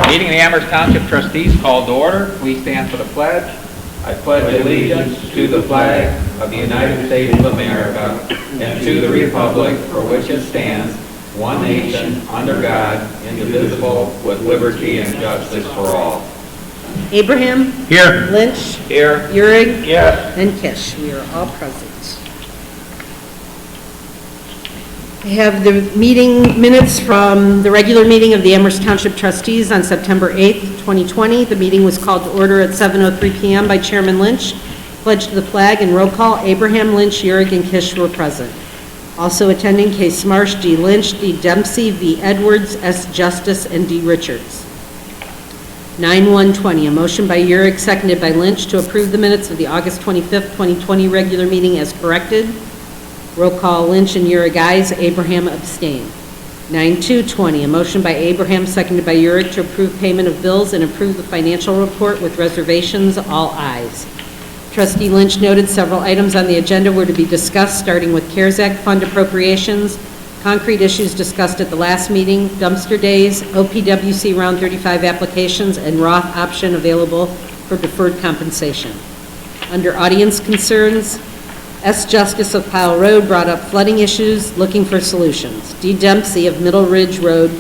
Meeting of the Amherst Township Trustees called to order. Please stand for the pledge. I pledge allegiance to the flag of the United States of America and to the republic for which it stands, one nation, under God, indivisible, with liberty and justice for all. Abraham? Here. Lynch? Here. Uhrig? Yes. And Kish. We are all present. I have the meeting minutes from the regular meeting of the Amherst Township Trustees on September 8th, 2020. The meeting was called to order at 7:03 p.m. by Chairman Lynch. Pledge to the flag and roll call. Abraham, Lynch, Uhrig, and Kish were present. Also attending, Case Marsh, D. Lynch, D. Dempsey, V. Edwards, S. Justice, and D. Richards. 9/1/20, a motion by Uhrig, seconded by Lynch, to approve the minutes of the August 25th, 2020 regular meeting as corrected. Roll call, Lynch and Uhrig, ayes. Abraham abstained. 9/2/20, a motion by Abraham, seconded by Uhrig, to approve payment of bills and approve the financial report with reservations. All ayes. Trustee Lynch noted several items on the agenda were to be discussed, starting with CARES Act fund appropriations, concrete issues discussed at the last meeting, dumpster days, OPWC Round 35 applications, and Roth option available for deferred compensation. Under audience concerns, S. Justice of Powell Road brought up flooding issues, looking for solutions. D. Dempsey of Middle Ridge Road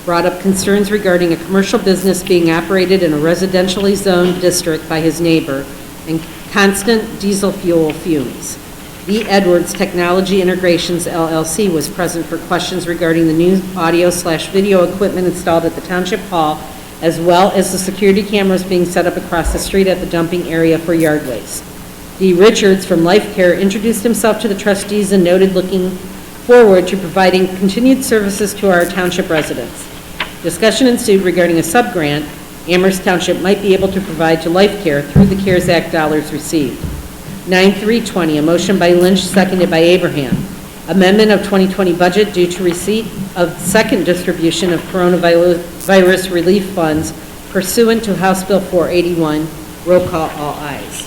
brought up concerns regarding a commercial business being operated in a residentially zoned district by his neighbor and constant diesel fuel fumes. V. Edwards Technology Integrations LLC was present for questions regarding the new audio/video equipment installed at the Township Hall, as well as the security cameras being set up across the street at the dumping area for yard waste. D. Richards from Life Care introduced himself to the trustees and noted looking forward to providing continued services to our township residents. Discussion ensued regarding a sub-grant Amherst Township might be able to provide to Life Care through the CARES Act dollars received. 9/3/20, a motion by Lynch, seconded by Abraham. Amendment of 2020 budget due to receipt of second distribution of coronavirus relief funds pursuant to House Bill 481. Roll call, all ayes.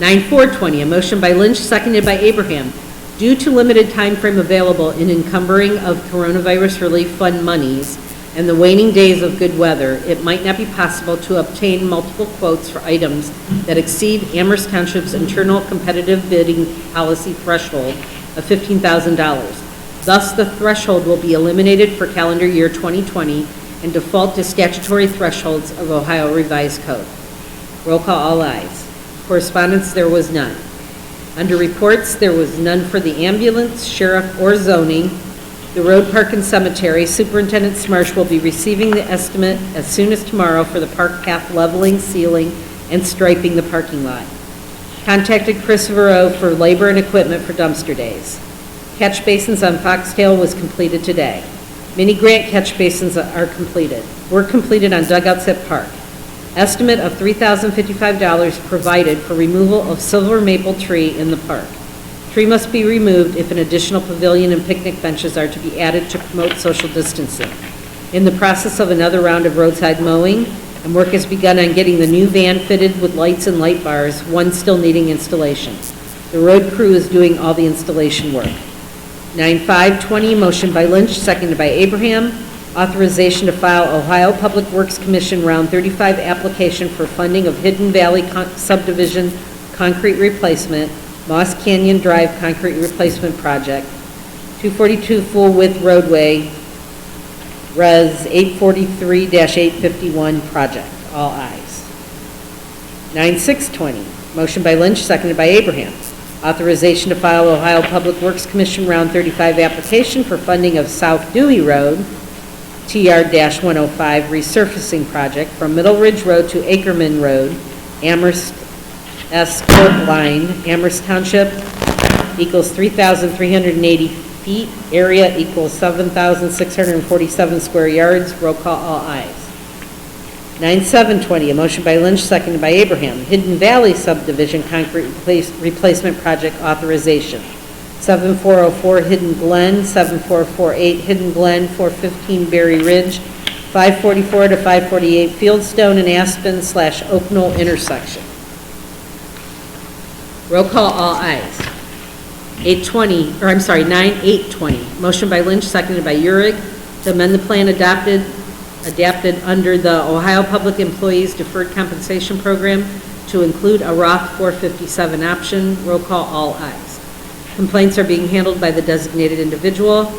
9/4/20, a motion by Lynch, seconded by Abraham. Due to limited time frame available in encumbering of coronavirus relief fund monies and the waning days of good weather, it might not be possible to obtain multiple quotes for items that exceed Amherst Township's internal competitive bidding policy threshold of $15,000. Thus, the threshold will be eliminated for calendar year 2020 and default to statutory thresholds of Ohio Revised Code. Roll call, all ayes. Correspondence, there was none. Under reports, there was none for the ambulance, sheriff, or zoning. The road, park, and cemetery, Superintendent Smarsh will be receiving the estimate as soon as tomorrow for the park path leveling, sealing, and striping the parking lot. Contacted Chris Verow for labor and equipment for dumpster days. Catch basins on Foxtail was completed today. Mini grant catch basins were completed on dugouts at Park. Estimate of $3,055 provided for removal of silver maple tree in the park. Tree must be removed if an additional pavilion and picnic benches are to be added to promote social distancing. In the process of another round of roadside mowing, and work has begun on getting the new van fitted with lights and light bars, one still needing installation. The road crew is doing all the installation work. 9/5/20, motion by Lynch, seconded by Abraham. Authorization to file Ohio Public Works Commission Round 35 application for funding of Hidden Valley Subdivision concrete replacement, Moss Canyon Drive concrete replacement project, 242 full width roadway, Res 843-851 project. All ayes. 9/6/20, motion by Lynch, seconded by Abraham. Authorization to file Ohio Public Works Commission Round 35 application for funding of South Dewey Road, TR-105 resurfacing project from Middle Ridge Road to Ackerman Road, Amherst S. Court Line, Amherst Township equals 3,380 feet, area equals 7,647 square yards. Roll call, all ayes. 9/7/20, a motion by Lynch, seconded by Abraham. Hidden Valley Subdivision concrete replacement project authorization. 7404 Hidden Glen, 7448 Hidden Glen, 415 Berry Ridge, 544 to 548 Fieldstone and Aspen / Oak Knoll intersection. Roll call, all ayes. 9/8/20, motion by Lynch, seconded by Uhrig. to amend the plan adapted under the Ohio Public Employees Deferred Compensation Program to include a Roth 457 option. Roll call, all ayes. Complaints are being handled by the designated individual.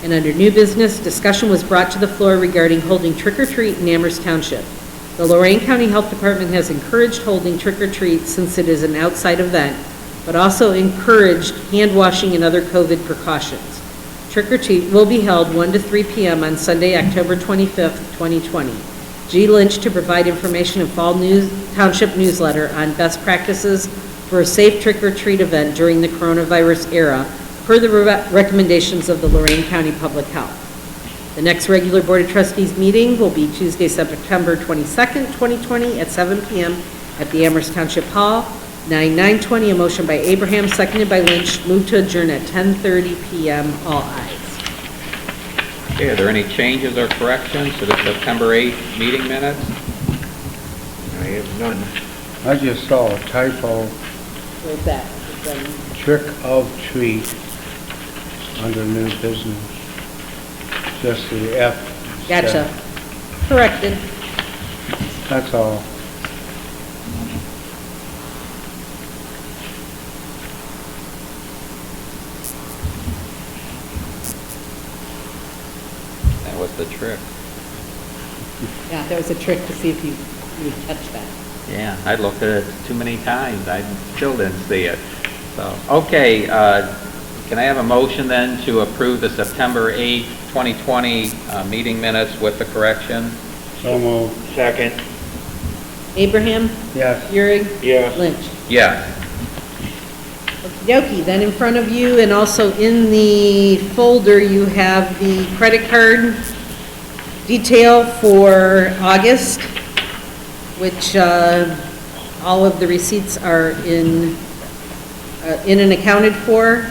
And under new business, discussion was brought to the floor regarding holding trick-or-treat in Amherst Township. The Lorain County Health Department has encouraged holding trick-or-treat since it is an outside event, but also encouraged hand washing and other COVID precautions. Trick-or-treat will be held 1 to 3 p.m. on Sunday, October 25th, 2020. G. Lynch to provide information in Fall Township newsletter on best practices for a safe trick-or-treat event during the coronavirus era, per the recommendations of the Lorain County Public Health. The next regular Board of Trustees meeting will be Tuesday, September 22nd, 2020 at 7 p.m. at the Amherst Township Hall. 9/9/20, a motion by Abraham, seconded by Lynch, moved to adjourn at 10:30 p.m. All ayes. Okay, are there any changes or corrections to the September 8th meeting minutes? I have none. I just saw a typo, Where's that? trick of treat under new business. Just the F. Gotcha. Corrected. That's all. That was the trick. Yeah, that was a trick to see if you would catch that. Yeah, I looked at it too many times. I still didn't see it. So, okay, can I have a motion then to approve the September 8th, 2020 meeting minutes with the correction? So moved. Second. Abraham? Yes. Euring? Yes. Lynch? Yes. Okey-dokey, then in front of you and also in the folder, you have the credit card detail for August, which all of the receipts are in and accounted for.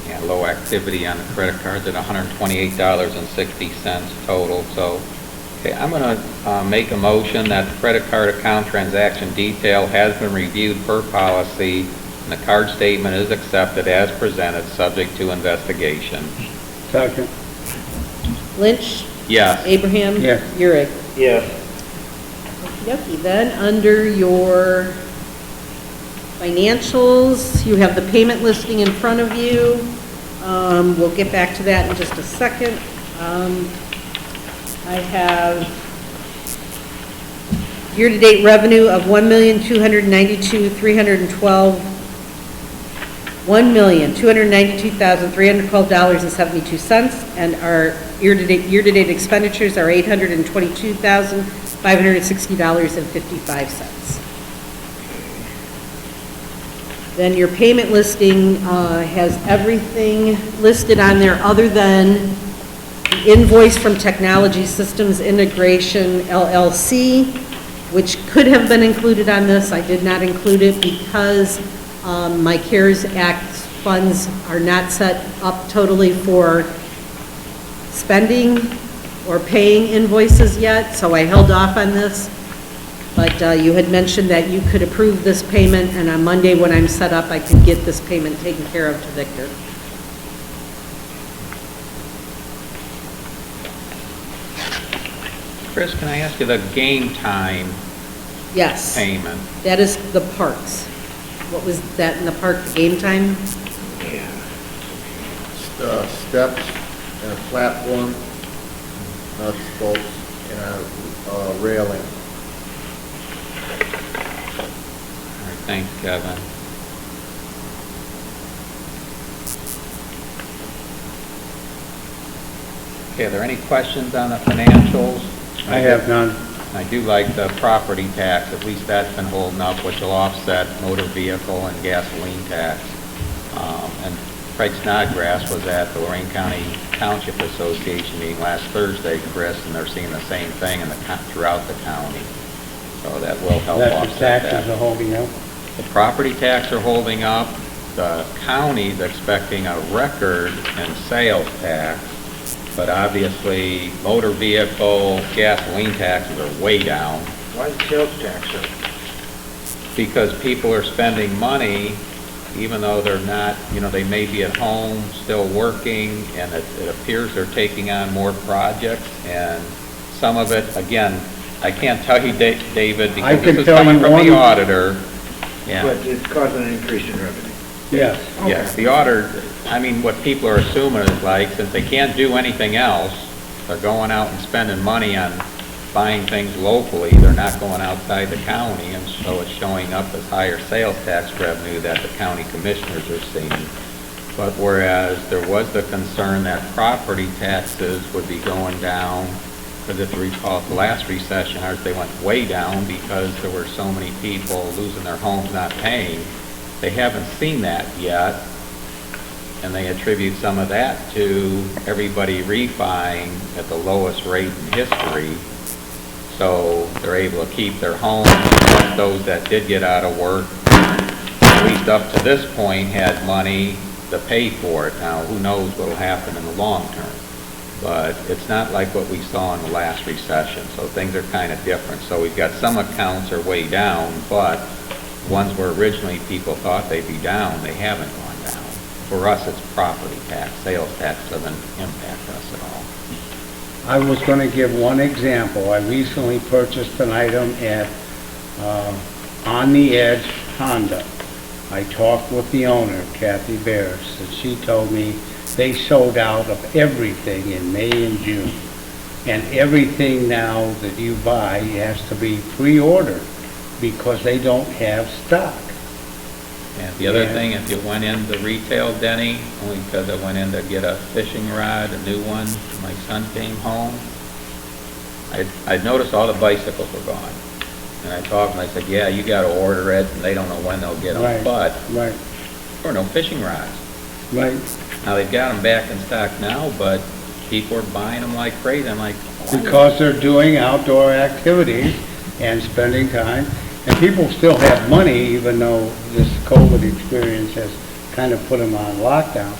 Yeah, low activity on the credit cards at $128.60 total. So, okay, I'm going to make a motion that the credit card account transaction detail has been reviewed per policy, and the card statement is accepted as presented, subject to investigation. Second. Lynch? Yes. Abraham? Yes. Euring? Yes. Okey-dokey, then under your financials, you have the payment listing in front of you. We'll get back to that in just a second. I have year-to-date revenue of $1,292,312.72, and our year-to-date expenditures are $822,560.55. Then your payment listing has everything listed on there other than the invoice from Technology Systems Integration LLC, which could have been included on this. I did not include it because my CARES Act funds are not set up totally for spending or paying invoices yet, so I held off on this. But you had mentioned that you could approve this payment, and on Monday when I'm set up, I could get this payment taken care of to Victor. Chris, can I ask you the game time Yes, payment? that is the parks. What was that in the park, game time? Yeah. Steps and a platform, nuts, bolts, and a railing. All right, thanks, Kevin. Okay, are there any questions on the financials? I have none. I do like the property tax, at least that's been holding up, which will offset motor vehicle and gasoline tax. And Craig Snodgrass was at the Lorain County Township Association meeting last Thursday, Chris, and they're seeing the same thing throughout the county. So that will help That the offset taxes are that. holding up. The property tax are holding up. The county's expecting a record in sales tax, but obviously motor vehicle, gasoline taxes are way down Why is sales tax up? because people are spending money even though they're not, they may be at home, still working, and it appears they're taking on more projects, and some of it, again, I can't tell you, David, I because can this is tell coming you from one- the auditor. Yeah. But it's causing an increase in revenue. Yes. Yes, the auditor, what people are assuming is like, since they can't do anything else, they're going out and spending money on buying things locally, they're not going outside the county, and so it's showing up as higher sales tax revenue that the county commissioners are seeing. But whereas there was the concern that property taxes would be going down, because if you recall the last recession, ours, they went way down because there were so many people losing their homes, not paying. They haven't seen that yet, and they attribute some of that to everybody refining at the lowest rate in history. So they're able to keep their homes, and those that did get out of work, at least up to this point, had money to pay for it. Now, who knows what will happen in the long term? But it's not like what we saw in the last recession, so things are kind of different. So we've got some accounts are way down, but ones where originally people thought they'd be down, they haven't gone down. For us, it's property tax. Sales tax doesn't impact us at all. I was going to give one example. I recently purchased an item at On the Edge Honda. I talked with the owner, Kathy Bears, and she told me they sold out of everything in May and June. And everything now that you buy has to be pre-ordered because they don't have stock. And the other Yeah. thing, if you went into retail, Denny, only because I went in to get a fishing rod, a new one, my son came home, I'd noticed all the bicycles were gone. And I talked to them, I said, yeah, you gotta order it, and they don't know when they'll get them. Right. But Right, there were no fishing rods. right. Now, they've got them back in stock now, but people are buying them like crazy. I'm like, why? Because they're doing outdoor activities and spending time. And people still have money, even though this COVID experience has kind of put them on lockdown.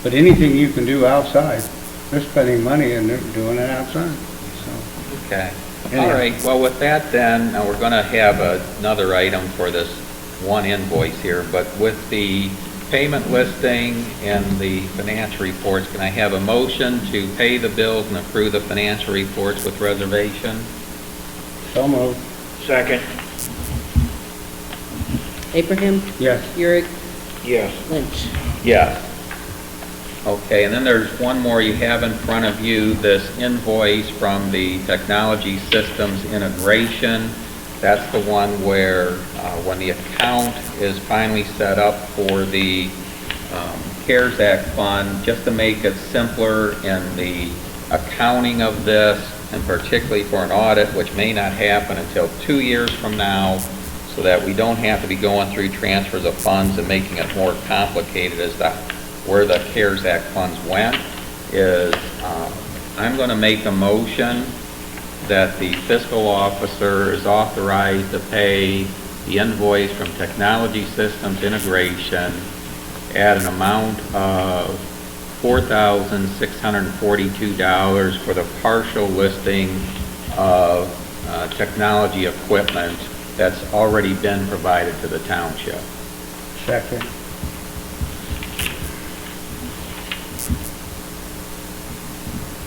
But anything you can do outside, they're spending money and they're doing it outside, so. Okay. Anyhow. All right, well, with that then, now we're going to have another item for this one invoice here, but with the payment listing and the financial reports, can I have a motion to pay the bills and approve the financial reports with reservation? So moved. Second, Abraham, Yes. Urick, yes. Lynch. Yes. Okay, and then there's one more you have in front of you, this invoice from the Technology Systems Integration. That's the one where when the account is finally set up for the CARES Act fund, just to make it simpler in the accounting of this, and particularly for an audit, which may not happen until 2 years from now, so that we don't have to be going through transfers of funds and making it more complicated as to where the CARES Act funds went, is I'm going to make a motion that the fiscal officer is authorized to pay the invoice from Technology Systems Integration at an amount of $4,642 for the partial listing of technology equipment that's already been provided to the township. Second.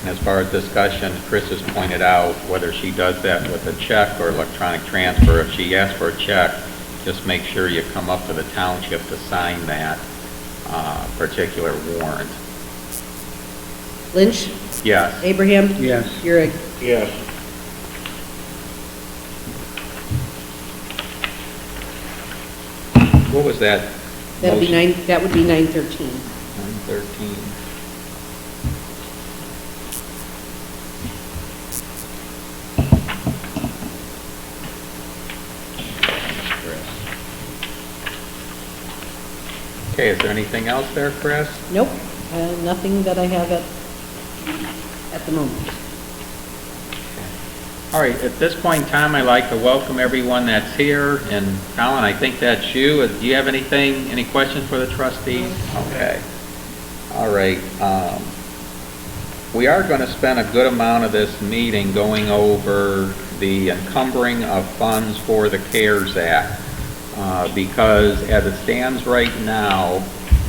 As far as discussion, Chris has pointed out whether she does that with a check or electronic transfer. If she asks for a check, just make sure you come up to the township to sign that particular warrant. Lynch, Yes. Abraham, Yes. Urick. Yes. What was that? That would be motion? 913. 913. Okay, is there anything else there, Chris? Nope, nothing that I have at the moment. All right, at this point in time, I'd like to welcome everyone that's here, and Colin, I think that's you. Do you have anything, any questions for the trustees? Okay. All right. We are going to spend a good amount of this meeting going over the encumbering of funds for the CARES Act. because as it stands right now,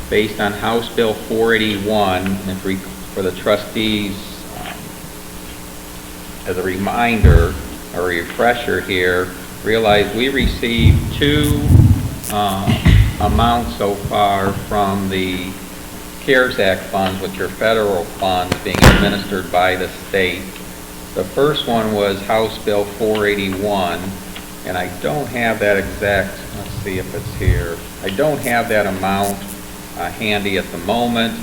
based on House Bill 481, and for the trustees, as a reminder, or refresher here, realize we received two amounts so far from the CARES Act funds, which are federal funds being administered by the state. The first one was House Bill 481, and I don't have that exact, let's see if it's here. I don't have that amount handy at the moment,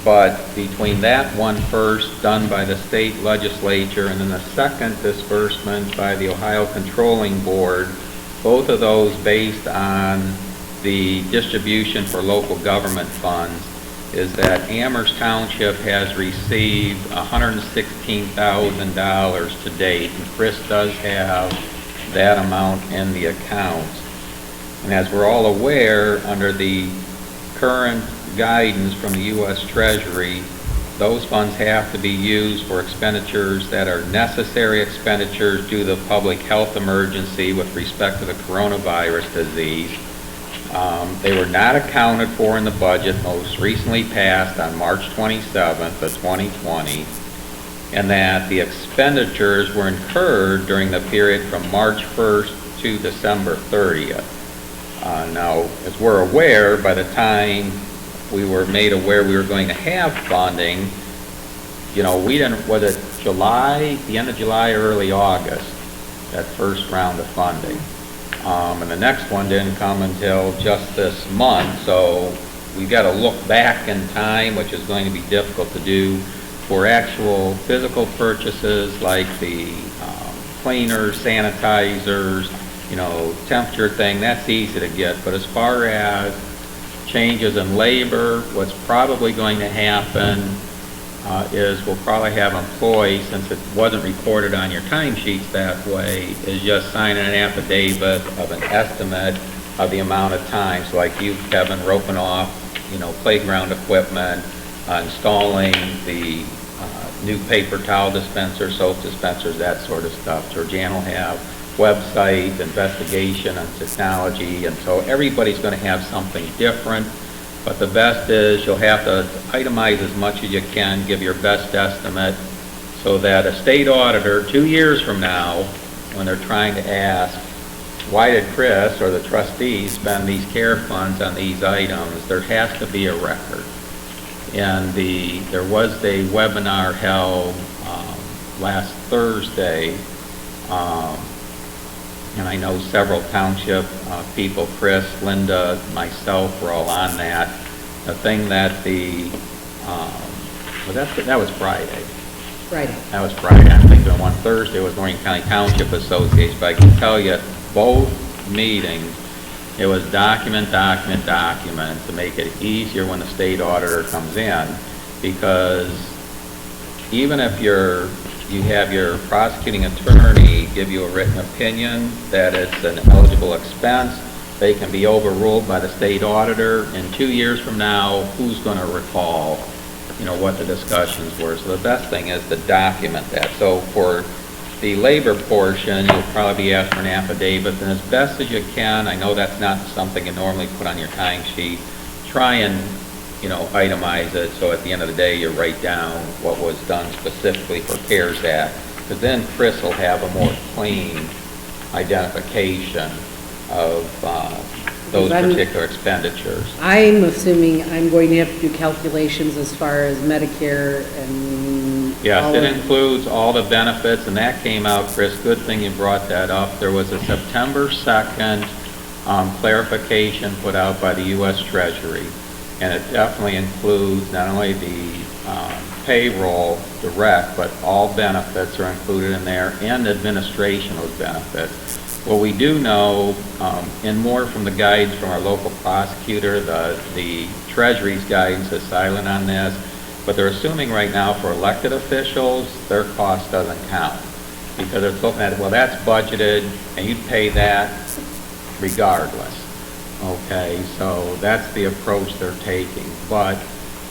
but between that one first done by the state legislature and then the second disbursement by the Ohio Controlling Board, both of those based on the distribution for local government funds, is that Amherst Township has received $116,000 to date, and Chris does have that amount in the account. And as we're all aware, under the current guidance from the U.S. Treasury, those funds have to be used for expenditures that are necessary expenditures due to the public health emergency with respect to the coronavirus disease. They were not accounted for in the budget most recently passed on March 27th of 2020, and that the expenditures were incurred during the period from March 1st to December 30th. Now, as we're aware, by the time we were made aware we were going to have funding, we didn't, was it July, the end of July, early August, that first round of funding. And the next one didn't come until just this month, so we've got to look back in time, which is going to be difficult to do for actual physical purchases like the cleaners, sanitizers, temperature thing. That's easy to get. But as far as changes in labor, what's probably going to happen is we'll probably have employees, since it wasn't recorded on your timesheets that way, is just signing an affidavit of an estimate of the amount of time. So like you, Kevin, roping off, playground equipment, installing the new paper towel dispenser, soap dispensers, that sort of stuff. Georgianne will have website, investigation, and technology, and so everybody's going to have something different. But the best is you'll have to itemize as much as you can, give your best estimate, so that a state auditor 2 years from now, when they're trying to ask, why did Chris or the trustees spend these care funds on these items, there has to be a record. And there was a webinar held last Thursday, and I know several township people, Chris, Linda, myself, were all on that. The thing that that was Friday. Friday. That was Friday. I'm thinking on Thursday was Lorraine County Township Association, but I can tell you both meetings, it was document to make it easier when the state auditor comes in, because even if you have your prosecuting attorney give you a written opinion that it's an eligible expense, they can be overruled by the state auditor. And 2 years from now, who's going to recall, what the discussions were? So the best thing is to document that. So for the labor portion, you'll probably be asked for an affidavit, and as best as you can, I know that's not something you normally put on your timesheet, try and itemize it, so at the end of the day, you write down what was done specifically for CARES Act, because then Chris will have a more clean identification of those particular expenditures. I'm assuming I'm going to have to do calculations as far as Medicare and Yes, it includes all the benefits, and that came out, Chris, good thing you brought that up. There was a September 2nd clarification put out by the U.S. Treasury, and it definitely includes not only the payroll direct, but all benefits are included in there, and administration of benefits. What we do know, and more from the guidance from our local prosecutor, the Treasury's guidance is silent on this, but they're assuming right now for elected officials, their cost doesn't count, because they're looking at, well, that's budgeted, and you'd pay that regardless. Okay, so that's the approach they're taking. But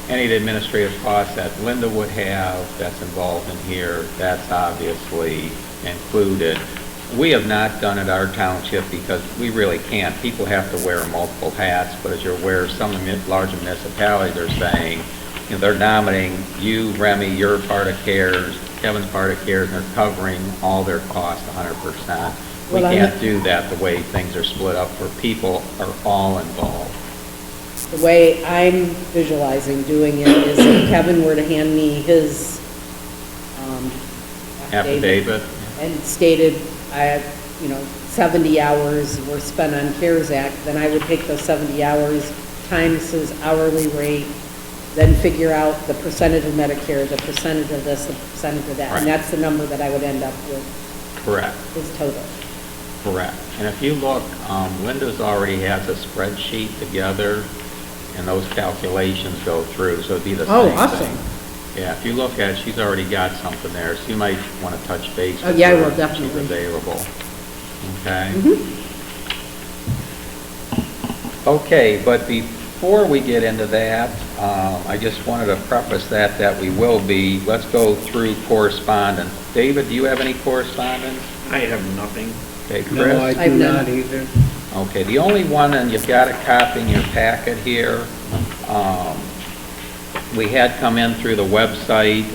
any of the administrative costs that Linda would have that's involved in here, that's obviously included. We have not done it our township because we really can't. People have to wear multiple hats, but as you're aware, some large municipalities are saying, you know, they're nominating you, Remy, you're part of CARES, Kevin's part of CARES, and they're covering all their costs 100%. We Well, can't do that the way things are split up where people are all involved. The way I'm visualizing doing it is if Kevin were to hand me his Affidavit? and stated, 70 hours were spent on CARES Act, then I would take those 70 hours times his hourly rate, then figure out the percentage of Medicare, the percentage of this, the percentage of that. Right. And that's the number that I would end up with, Correct. his total. Correct. And if you look, Linda's already has a spreadsheet together, and those calculations go through, so it'd be the same Oh, thing. awesome. Yeah, if you look at it, she's already got something there, so you might want to touch base Oh, with yeah, I her will, if definitely. she's available. Okay? Mhm. Okay, but before we get into that, I just wanted to preface that we will be, let's go through correspondence. David, do you have any correspondence? I have nothing. Okay, Chris? No, I I have do none. not either. Okay, the only one, and you've got a copy in your packet here, we had come in through the website.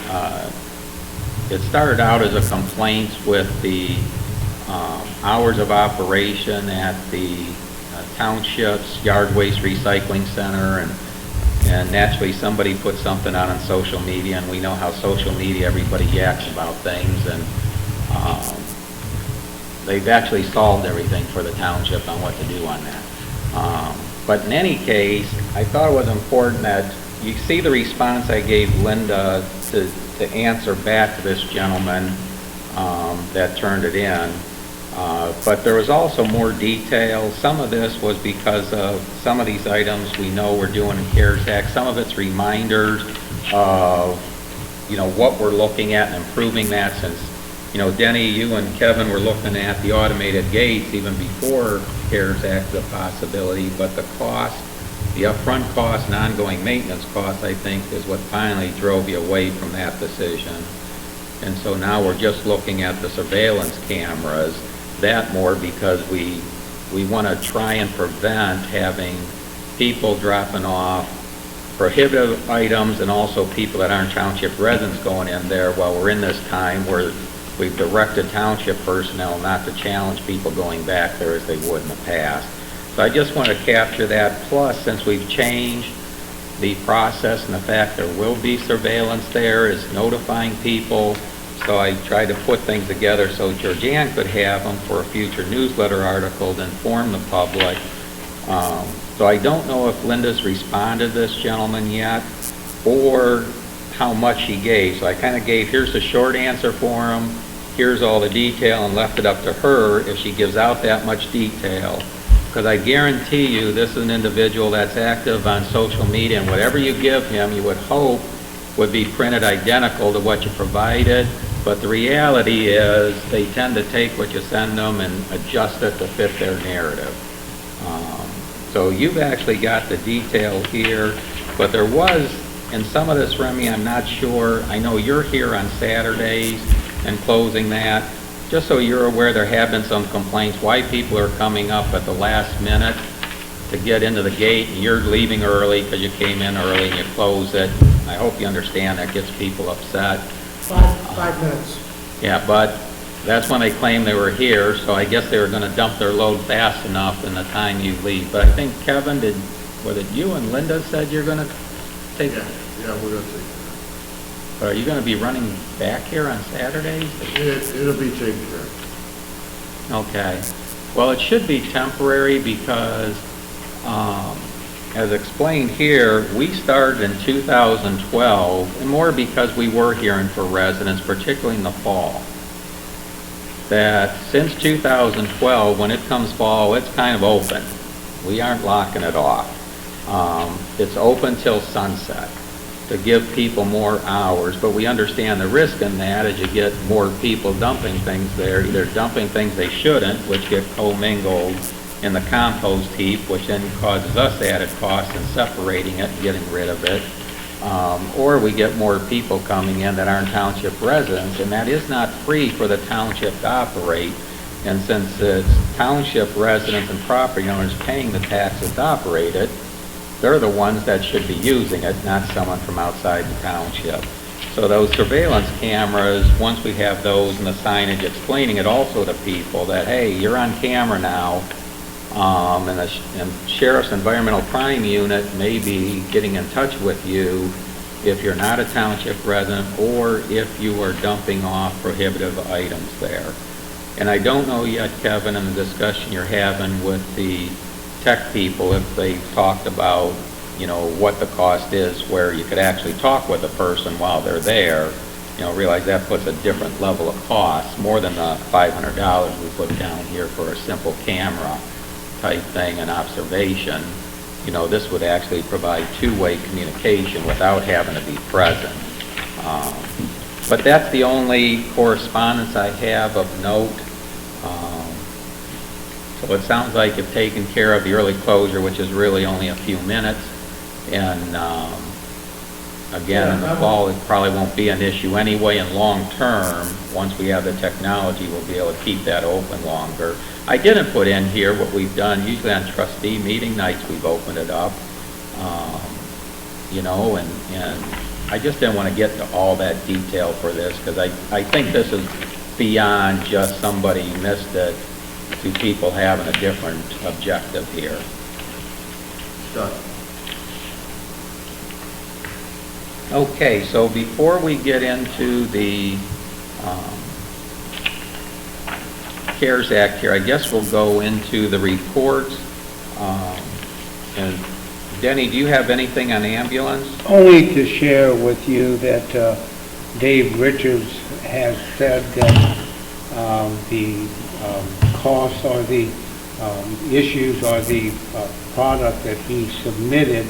It started out as a complaint with the hours of operation at the township's yard waste recycling center, and naturally somebody put something out on social media, and we know how social media, everybody yaks about things, and they've actually solved everything for the township on what to do on that. But in any case, I thought it was important that you see the response I gave Linda to answer back to this gentleman that turned it in. But there was also more detail. Some of this was because of some of these items we know we're doing in CARES Act. Some of it's reminders of, what we're looking at and improving that since, Denny, you and Kevin were looking at the automated gates even before CARES Act was a possibility, but the cost, the upfront cost and ongoing maintenance cost, I think, is what finally drove you away from that decision. And so now we're just looking at the surveillance cameras, that more because we want to try and prevent having people dropping off prohibitive items and also people that aren't township residents going in there while we're in this time where we've directed township personnel not to challenge people going back there as they would in the past. So I just want to capture that. Plus, since we've changed the process and the fact there will be surveillance there, is notifying people. So I tried to put things together so Georgianne could have them for a future newsletter article to inform the public. So I don't know if Linda's responded to this gentleman yet or how much he gave. So I kind of gave, here's the short answer for him, here's all the detail, and left it up to her if she gives out that much detail. Because I guarantee you this is an individual that's active on social media, and whatever you give him, you would hope would be printed identical to what you provided. But the reality is they tend to take what you send them and adjust it to fit their narrative. So you've actually got the detail here, but there was, in some of this, Remy, I'm not sure, I know you're here on Saturdays and closing that. Just so you're aware, there have been some complaints why people are coming up at the last minute to get into the gate, and you're leaving early because you came in early and you close it. I hope you understand that gets people upset. 5 minutes. Yeah, but that's when they claim they were here, so I guess they were going to dump their load fast enough in the time you leave. But I think, Kevin, was it you and Linda said you're going to take? Yeah, we're gonna take that. Are you going to be running back here on Saturdays? It'll be taken care of. Okay. Well, it should be temporary because, as explained here, we started in 2012, and more because we were hearing for residents, particularly in the fall, that since 2012, when it comes fall, it's kind of open. We aren't locking it off. It's open till sunset to give people more hours, but we understand the risk in that as you get more people dumping things there, either dumping things they shouldn't, which get commingled in the compost heap, which then causes us added cost in separating it and getting rid of it, or we get more people coming in that aren't township residents, and that is not free for the township to operate. And since it's township residents and property owners paying the taxes to operate it, they're the ones that should be using it, not someone from outside the township. So those surveillance cameras, once we have those and the signage explaining it also to people that, hey, you're on camera now, and the Sheriff's Environmental Crime Unit may be getting in touch with you if you're not a township resident or if you are dumping off prohibitive items there. And I don't know yet, Kevin, in the discussion you're having with the tech people, if they talked about, you know, what the cost is where you could actually talk with a person while they're there. You know, realize that puts a different level of cost, more than the $500 we put down here for a simple camera type thing and observation. You know, this would actually provide two-way communication without having to be present. But that's the only correspondence I have of note. So it sounds like you've taken care of the early closure, which is really only a few minutes. And again, in the fall, it probably won't be an issue anyway. And long term, once we have the technology, we'll be able to keep that open longer. I didn't put in here what we've done. Usually on trustee meeting nights, we've opened it up. You know, and I just didn't want to get to all that detail for this because I think this is beyond just somebody missed it to people having a different objective here. Done. Okay, so before we get into the CARES Act here, I guess we'll go into the report. And Denny, do you have anything on ambulance? Only to share with you that Dave Richards has said that the costs or the issues or the product that he submitted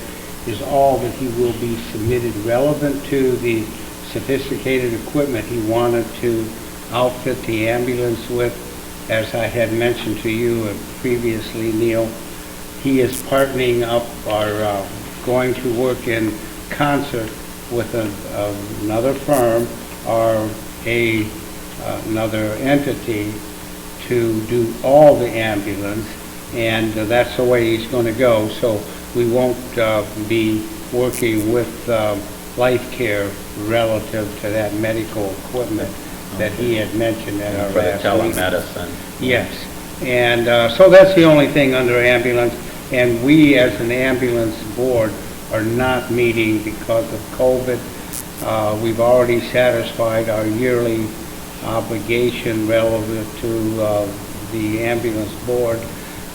is all that he will be submitted relevant to the sophisticated equipment he wanted to outfit the ambulance with. As I had mentioned to you previously, Neil, he is partnering up or going to work in concert with another firm or another entity to do all the ambulance, and that's the way he's going to go. So we won't be working with Life Care relative to that medical equipment that he had mentioned at our For the last meeting. telemedicine. Yes, and so that's the only thing under ambulance, and we as an ambulance board are not meeting because of COVID. We've already satisfied our yearly obligation relative to the ambulance board,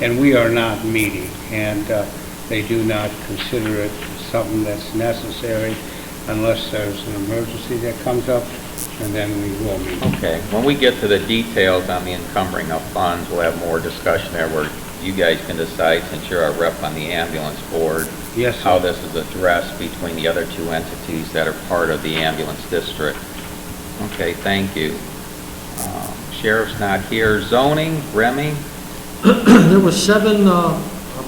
and we are not meeting, and they do not consider it something that's necessary unless there's an emergency that comes up, and then we will meet. Okay, when we get to the details on the encumbering of funds, we'll have more discussion there where you guys can decide, since you're our rep on the ambulance board, Yes, sir. how this is addressed between the other two entities that are part of the ambulance district. Okay, thank you. Sheriff's not here. Zoning, Remy? There was 7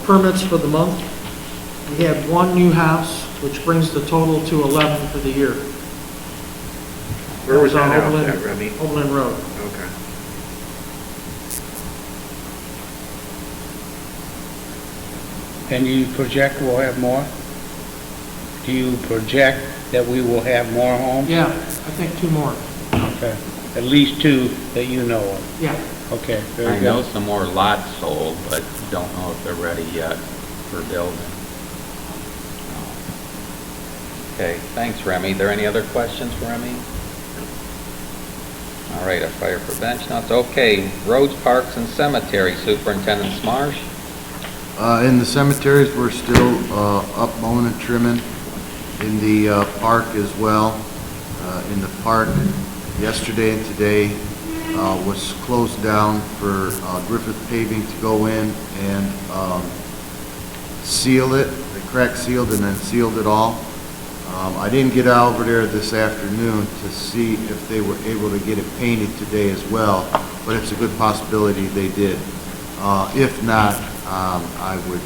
permits for the month. We had 1 new house, which brings the total to 11 for the year. Where was on that house Overland- at, Remy? Overland Road. Okay. And you project we'll have more? Do you project that we will have more homes? Yeah, I think 2 more. Okay, at least 2 that you know of. Yeah. Okay, very I know good. some more lots sold, but don't know if they're ready yet for building. Okay, thanks, Remy. Are there any other questions for Remy? All right, a fire prevention, that's okay. Roads, parks, and cemeteries, Superintendent Smarsh? In the cemeteries, we're still up mowing and trimming. In the park as well. In the park, yesterday and today was closed down for Griffith Paving to go in and seal it. They crack sealed and then sealed it all. I didn't get out over there this afternoon to see if they were able to get it painted today as well, but it's a good possibility they did. If not, I would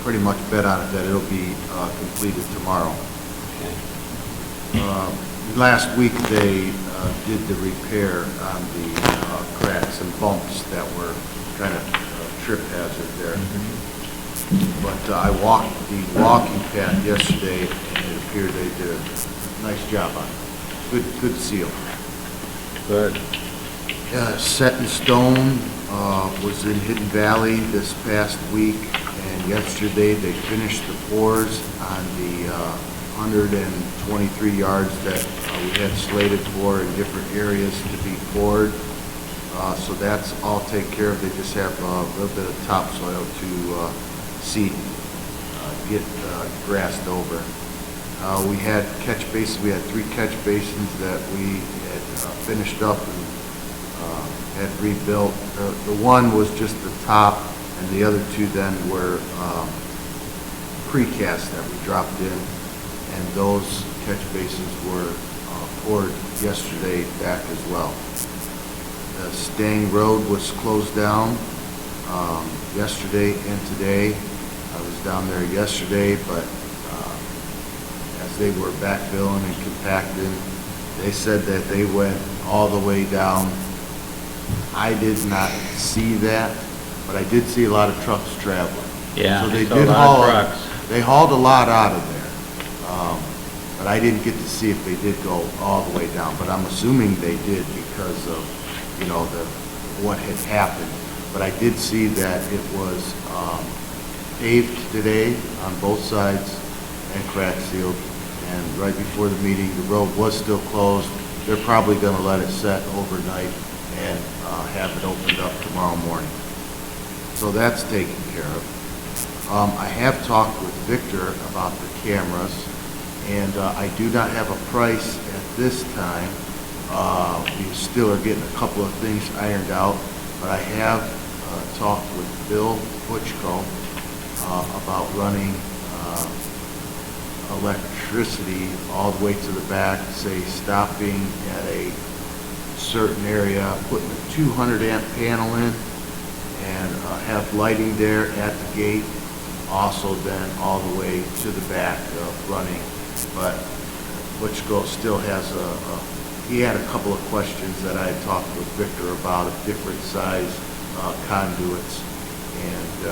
pretty much bet on it that it'll be completed tomorrow. Last week, they did the repair on the cracks and bumps that were kind of trip hazard there. But I walked the walking path yesterday, and it appeared they did a nice job on it. Good seal. Good. Set in Stone was in Hidden Valley this past week, and yesterday they finished the pours on the 123 yards that we had slated for in different areas to be poured. So that's all taken care of. They just have a little bit of topsoil to seed, get grassed over. We had catch basins. We had 3 catch basins that we had finished up and had rebuilt. The one was just the top, and the other 2 then were precast that we dropped in, and those catch basins were poured yesterday back as well. The Stang Road was closed down yesterday and today. I was down there yesterday, but as they were backfilling and compacting, they said that they went all the way down. I did not see that, but I did see a lot of trucks traveling. Yeah, So they saw a did lot of haul, trucks. they hauled a lot out of there. But I didn't get to see if they did go all the way down, but I'm assuming they did because of, you know, what had happened. But I did see that it was paved today on both sides and crack sealed. And right before the meeting, the road was still closed. They're probably going to let it set overnight and have it opened up tomorrow morning. So that's taken care of. I have talked with Victor about the cameras, and I do not have a price at this time. We still are getting a couple of things ironed out, but I have talked with Bill Butchko about running electricity all the way to the back, say stopping at a certain area, putting a 200 amp panel in, and have lighting there at the gate, also then all the way to the back running. But Butchko still has he had a couple of questions that I had talked with Victor about of different size conduits, and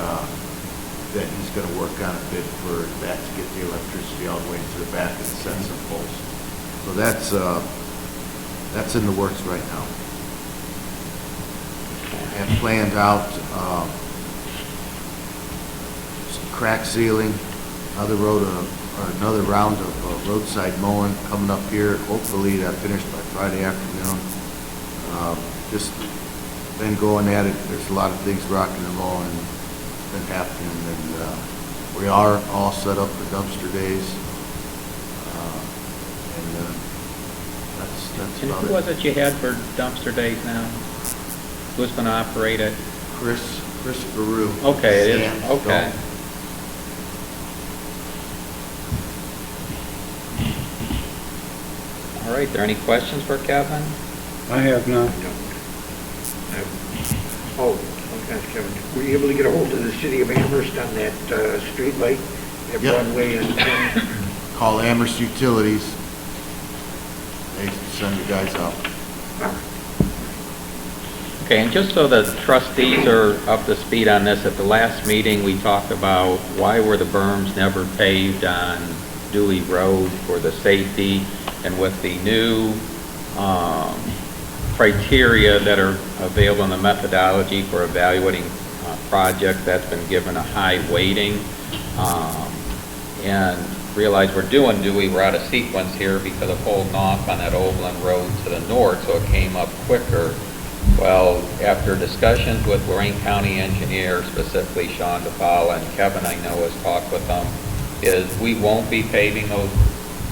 that he's going to work on a bit for that to get the electricity all the way to the back and set some poles. So that's in the works right now. I have planned out crack sealing, another round of roadside mowing coming up here. Hopefully that finished by Friday afternoon. Just been going at it. There's a lot of things rocking and rolling. It's been happening, and we are all set up for dumpster days. That's And about who it. was it you had for dumpster days now? Who's going to operate it? Chris Baru. Okay, it is, Sam okay. Stone. All right, there any questions for Kevin? I have none. Oh, I was going to ask Kevin, were you able to get a hold of the city of Amherst on that street light at Yep. Broadway and Call Amherst Utilities. They send the guys out. Okay, and just so the trustees are up to speed on this, at the last meeting, we talked about why were the berms never paved on Dewey Road for the safety, and with the new criteria that are available in the methodology for evaluating projects, that's been given a high weighting. And realize we're doing Dewey, we're out of sequence here because of holding off on that Overland Road to the north, so it came up quicker. Well, after discussions with Lorraine County engineer, specifically Sean DePaula, and Kevin, I know, has talked with them, is we won't be paving those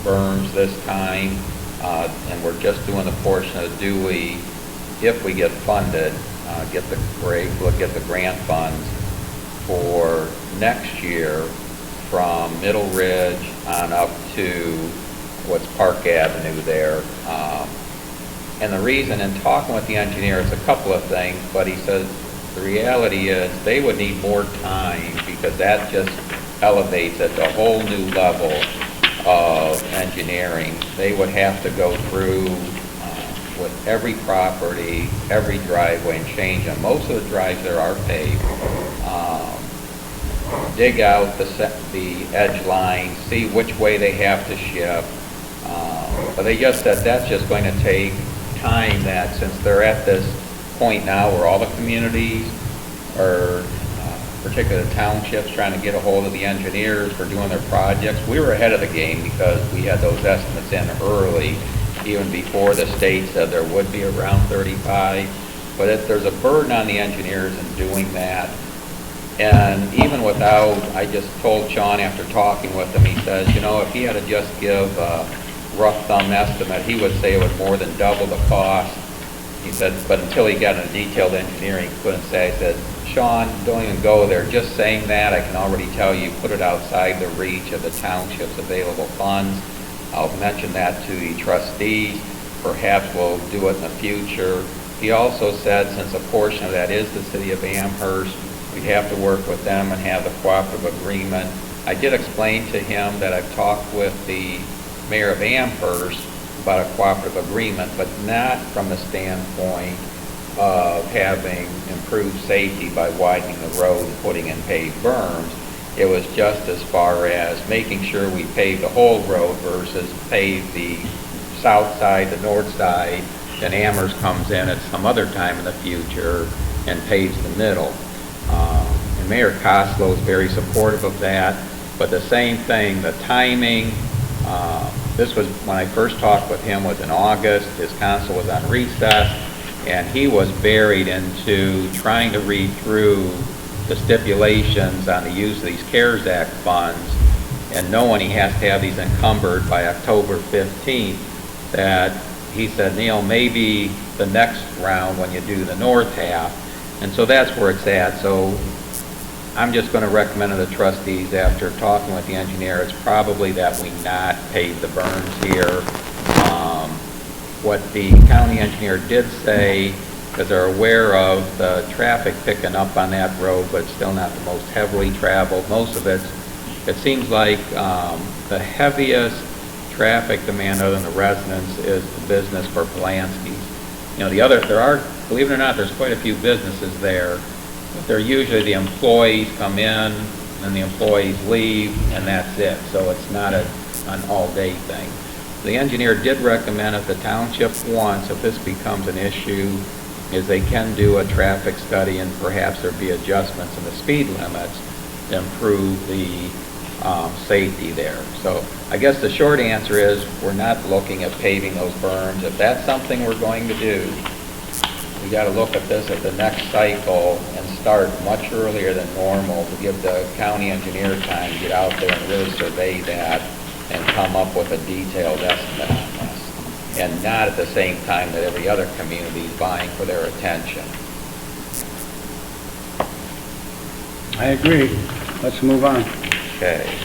berms this time, and we're just doing the portion of Dewey if we get funded, get the grant funds for next year from Middle Ridge on up to what's Park Avenue there. And the reason, in talking with the engineer, it's a couple of things, but he says the reality is they would need more time because that just elevates at a whole new level of engineering. They would have to go through with every property, every driveway, and change them. Most of the drives there are paved. Dig out the edge line, see which way they have to shift. But they just said that's just going to take time, that since they're at this point now where all the communities are, particularly the townships, trying to get a hold of the engineers for doing their projects. We were ahead of the game because we had those estimates in early, even before the state said there would be around 35. But if there's a burden on the engineers in doing that, and even without, I just told Sean after talking with him, he says, you know, if he had to just give a rough thumb estimate, he would say it would more than double the cost. He said, but until he got into detailed engineering, he couldn't say. I said, Sean, don't even go there. Just saying that, I can already tell you, put it outside the reach of the township's available funds. I'll mention that to the trustees. Perhaps we'll do it in the future. He also said, since a portion of that is the city of Amherst, we'd have to work with them and have the cooperative agreement. I did explain to him that I've talked with the mayor of Amherst about a cooperative agreement, but not from the standpoint of having improved safety by widening the road and putting in paved berms. It was just as far as making sure we pave the whole road versus pave the south side, the north side, then Amherst comes in at some other time in the future and paves the middle. And Mayor Coslow is very supportive of that, but the same thing, the timing, this was, when I first talked with him, was in August. His council was on recess, and he was buried into trying to read through the stipulations on the use of these CARES Act funds, and knowing he has to have these encumbered by October 15th, that he said, Neil, maybe the next round when you do the north half. And so that's where it's at. So I'm just going to recommend to the trustees, after talking with the engineer, it's probably that we not pave the berms here. What the county engineer did say, because they're aware of the traffic picking up on that road, but it's still not the most heavily traveled. Most of it seems like the heaviest traffic demand other than the residents is the business for Polanski's. You know, there are, believe it or not, there's quite a few businesses there, but they're usually the employees come in and the employees leave, and that's it. So it's not an all-day thing. The engineer did recommend, if the township wants, if this becomes an issue, is they can do a traffic study and perhaps there'd be adjustments in the speed limits to improve the safety there. So I guess the short answer is we're not looking at paving those berms. If that's something we're going to do, we got to look at this at the next cycle and start much earlier than normal to give the county engineer time to get out there and really survey that and come up with a detailed estimate on this, and not at the same time that every other community is vying for their attention. I agree. Let's move on. Okay.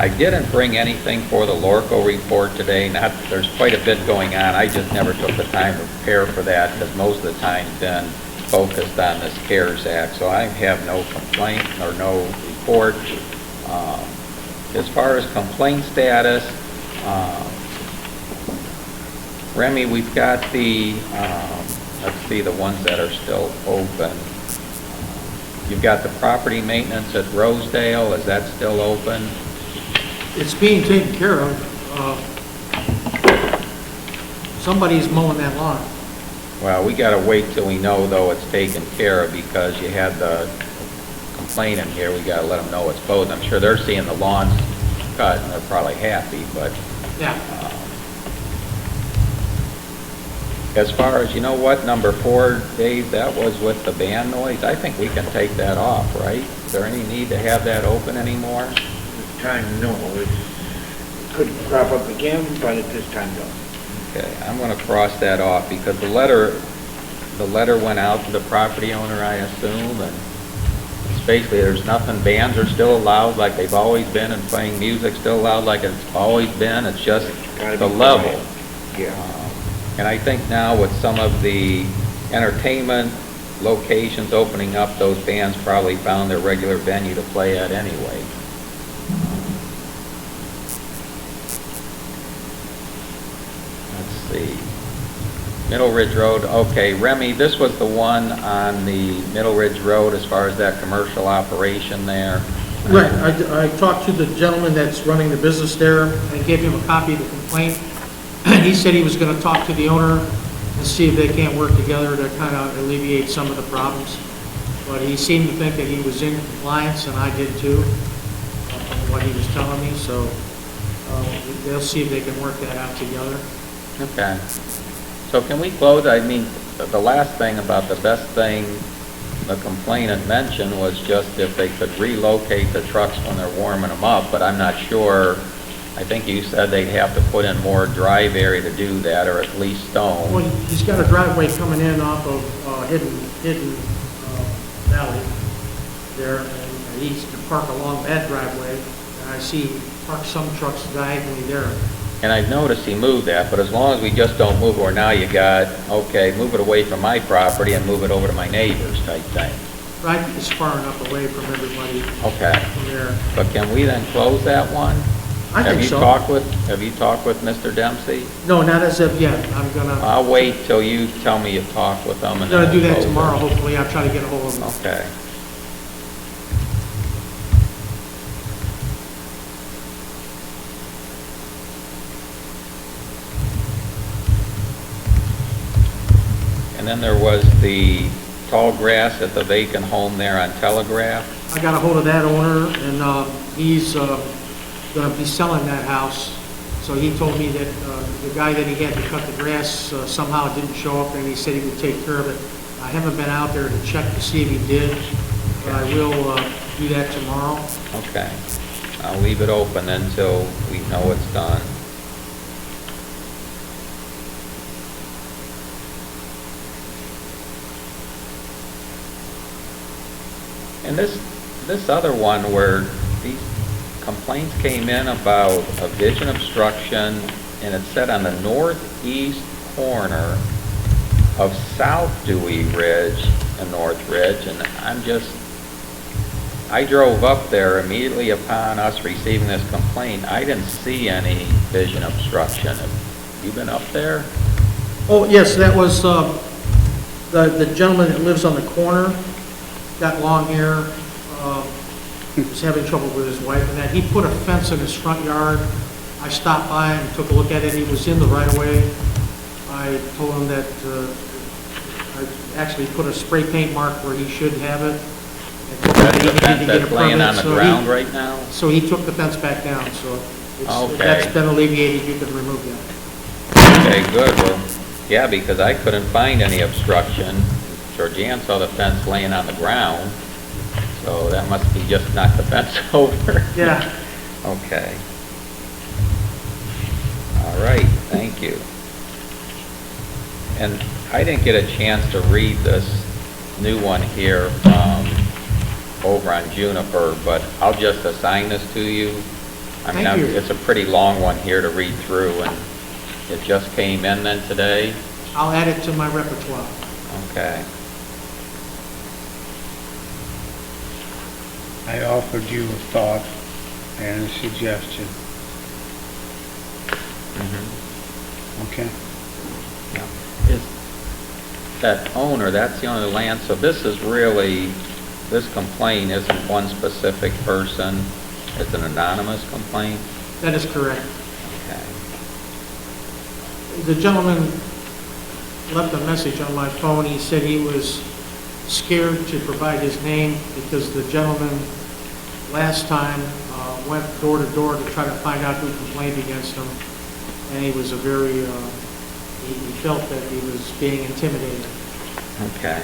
I didn't bring anything for the Lorco report today. There's quite a bit going on. I just never took the time to prepare for that because most of the time's been focused on this CARES Act. So I have no complaint or no report. As far as complaint status, Remy, we've got the, let's see, the ones that are still open. You've got the property maintenance at Rosedale. Is that still open? It's being taken care of. Somebody's mowing that lawn. Well, we got to wait till we know, though, it's taken care of, because you had the complaint in here. We got to let them know it's closed. I'm sure they're seeing the lawns cut and they're probably happy, but Yeah. as far as, you know what, number 4, Dave, that was with the band noise. I think we can take that off, right? Is there any need to have that open anymore? This time, no. It could crop up again, but at this time, no. Okay, I'm going to cross that off, because the letter went out to the property owner, I assume, and it's basically there's nothing. Bands are still allowed like they've always been, and playing music still allowed like it's always been. It's just the level. Yeah. And I think now with some of the entertainment locations opening up, those bands probably found their regular venue to play at anyway. see. Middle Ridge Road, okay, Remy, this was the one on the Middle Ridge Road as far as that commercial operation there. Right, I talked to the gentleman that's running the business there, and gave him a copy of the complaint. He said he was gonna talk to the owner and see if they can't work together to kind of alleviate some of the problems. But he seemed to think that he was in compliance, and I did too, from what he was telling me, so they'll see if they can work that out together. Okay. So can we close, I mean, the last thing about the best thing the complainant mentioned was just if they could relocate the trucks when they're warming them up, but I'm not sure. I think you said they'd have to put in more drive area to do that, or at least stone. Well, he's got a driveway coming in off of Hidden Valley there, and he can park along that driveway, and I see he parks some trucks diagonally there. And I've noticed he moved that, but as long as we just don't move, or now you got, okay, move it away from my property and move it over to my neighbor's type thing. Right, it's far enough away from everybody Okay. from there. But can we then close that one? I think so. Have you talked with Mr. Dempsey? No, not as of yet. I'm gonna, I'll wait till you tell me you've talked with them and I'm then gonna do we'll that close it. tomorrow, hopefully. I'll try to get a hold of him. Okay. And then there was the tall grass at the vacant home there on Telegraph. I got a hold of that owner, and he's gonna be selling that house. So he told me that the guy that he had to cut the grass somehow didn't show up, and he said he would take care of it. I haven't been out there to check to see if he did, but I will do that tomorrow. Okay. I'll leave it open until we know it's done. And this other one where these complaints came in about a vision obstruction, and it said on the northeast corner of South Dewey Ridge and North Ridge, and I drove up there immediately upon us receiving this complaint. I didn't see any vision obstruction. Have you been up there? Oh, yes, that was the gentleman that lives on the corner, got long hair, was having trouble with his wife and that. He put a fence in his front yard. I stopped by and took a look at it. He was in the right of way. I told him that I actually put a spray paint mark where he should have it. I told him that he That's the needed fence to get a that's laying on permit, the so ground right now? So he took the fence back down, so Okay. that's been alleviated. You can remove that. Okay, good. Well, yeah, because I couldn't find any obstruction. Georgianne saw the fence laying on the ground, so that must be just knocked the fence over. Yeah. Okay. All right, thank you. And I didn't get a chance to read this new one here from over on Juniper, but I'll just assign this to you. I mean, Thank you. it's a pretty long one here to read through, and it just came in then today. I'll add it to my repertoire. Okay. I offered you a thought and a suggestion, okay? Yeah. Is that owner, that's the only land, so this is really, this complaint isn't one specific person, it's an anonymous complaint? That is correct. Okay. The gentleman left a message on my phone. He said he was scared to provide his name because the gentleman last time went door to door to try to find out who complained against him, and he was he felt that he was being intimidated. Okay.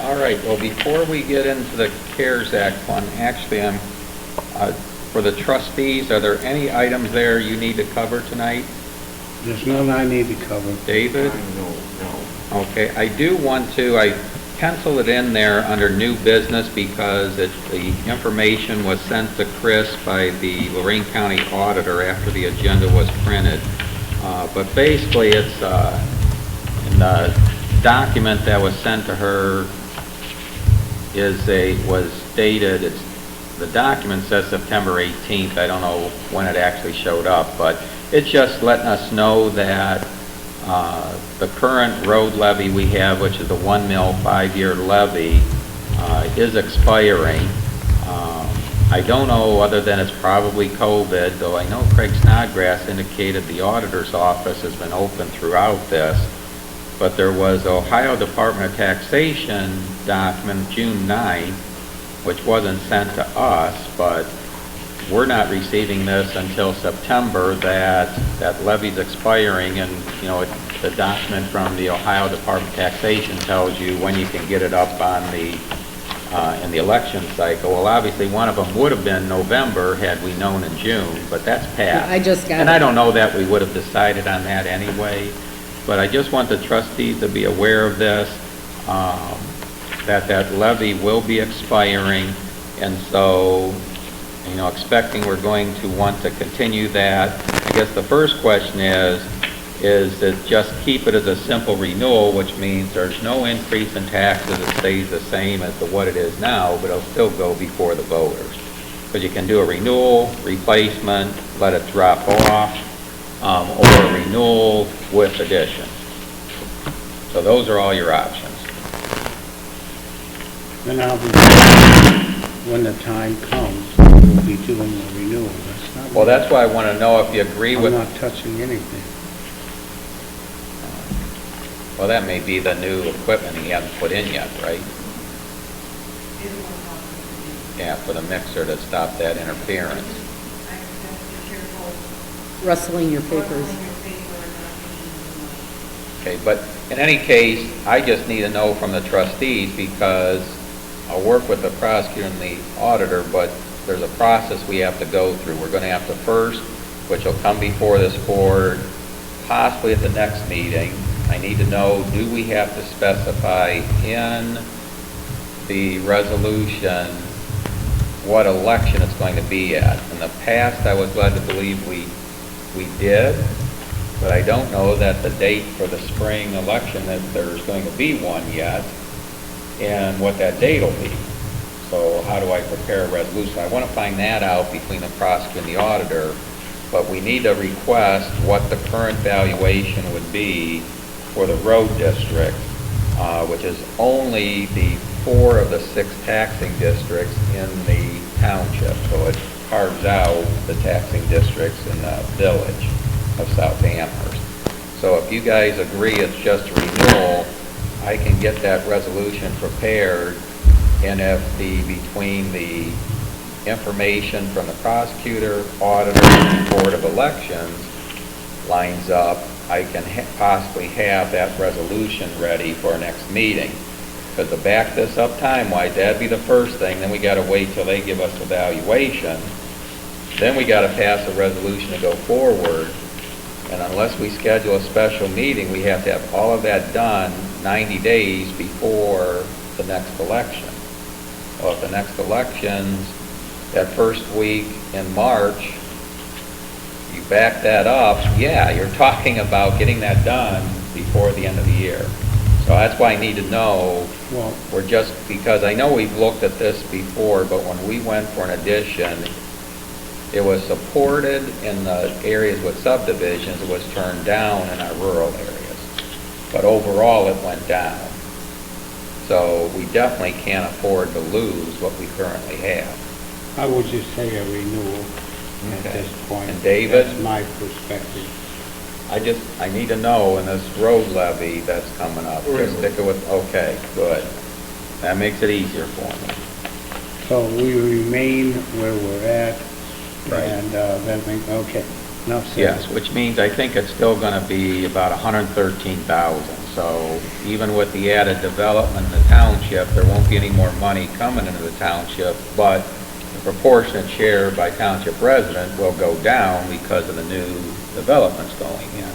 All right, well, before we get into the CARES Act fund, actually, for the trustees, are there any items there you need to cover tonight? There's none I need to cover. David? No. Okay, I do want to, I penciled it in there under new business because the information was sent to Chris by the Lorraine County Auditor after the agenda was printed. But basically, it's in the document that was sent to her was dated, the document says September 18th. I don't know when it actually showed up, but it's just letting us know that the current road levy we have, which is the 1 mil 5-year levy, is expiring. I don't know, other than it's probably COVID, though I know Craig Snodgrass indicated the auditor's office has been open throughout this, but there was Ohio Department of Taxation document June 9th, which wasn't sent to us, but we're not receiving this until September, that levy's expiring, and, you know, the document from the Ohio Department of Taxation tells you when you can get it up on the, in the election cycle. Well, obviously, one of them would have been November had we known in June, but that's passed. I just got And it. I don't know that we would have decided on that anyway, but I just want the trustees to be aware of this, that levy will be expiring, and so, you know, expecting we're going to want to continue that. I guess the first question is to just keep it as a simple renewal, which means there's no increase in taxes, it stays the same as to what it is now, but it'll still go before the voters. Because you can do a renewal, replacement, let it drop off, or a renewal with additions. So those are all your options. And I'll be, when the time comes, we'll be doing the renewal. That's not. Well, that's why I want to know if you agree with... I'm not touching anything. Well, that may be the new equipment he hasn't put in yet, right? Yeah, for the mixer to stop that interference. Rustling your papers. Okay, but in any case, I just need to know from the trustees, because I'll work with the prosecutor and the auditor, but there's a process we have to go through. We're going to have to first, which will come before this board, possibly at the next meeting, I need to know, do we have to specify in the resolution what election it's going to be at? In the past, I was led to believe we did, but I don't know that the date for the spring election, that there's going to be one yet, and what that date will be. So how do I prepare a resolution? I want to find that out between the prosecutor and the auditor, but we need to request what the current valuation would be for the road district, which is only the 4 of the 6 taxing districts in the township. So it carves out the taxing districts in the village of South Amherst. So if you guys agree it's just a renewal, I can get that resolution prepared, and if between the information from the prosecutor, auditor, and Board of Elections lines up, I can possibly have that resolution ready for our next meeting. Because to back this up time-wise, that'd be the first thing, then we gotta wait till they give us the valuation. Then we gotta pass a resolution to go forward, and unless we schedule a special meeting, we have to have all of that done 90 days before the next election. Well, if the next election's that first week in March, you back that up, yeah, you're talking about getting that done before the end of the year. So that's why I need to know, Well, we're just, because I know we've looked at this before, but when we went for an addition, it was supported in the areas with subdivisions, it was turned down in our rural areas. But overall, it went down. So we definitely can't afford to lose what we currently have. I would just say a renewal at Okay. this point. And David? That's my perspective. I need to know in this road levy that's coming up, just stick it with, okay, good. That makes it easier for me. So we remain where we're at, Right. and that makes, okay, enough said. Yes, which means I think it's still gonna be about 113,000. So even with the added development in the township, there won't be any more money coming into the township, but the proportionate share by township resident will go down because of the new developments going in.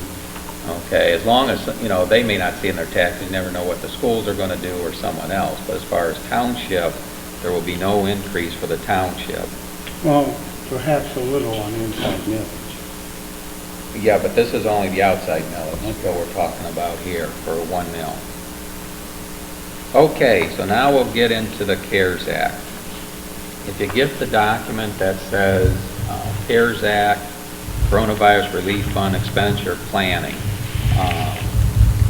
Okay, as long as, you know, they may not see in their taxes, you never know what the schools are gonna do or someone else, but as far as township, there will be no increase for the township. Well, perhaps a little on inside millage. Yeah, but this is only the outside millage, what we're talking about here for 1 mil. Okay, so now we'll get into the CARES Act. If you get the document that says CARES Act, Coronavirus Relief Fund Expenditure Planning,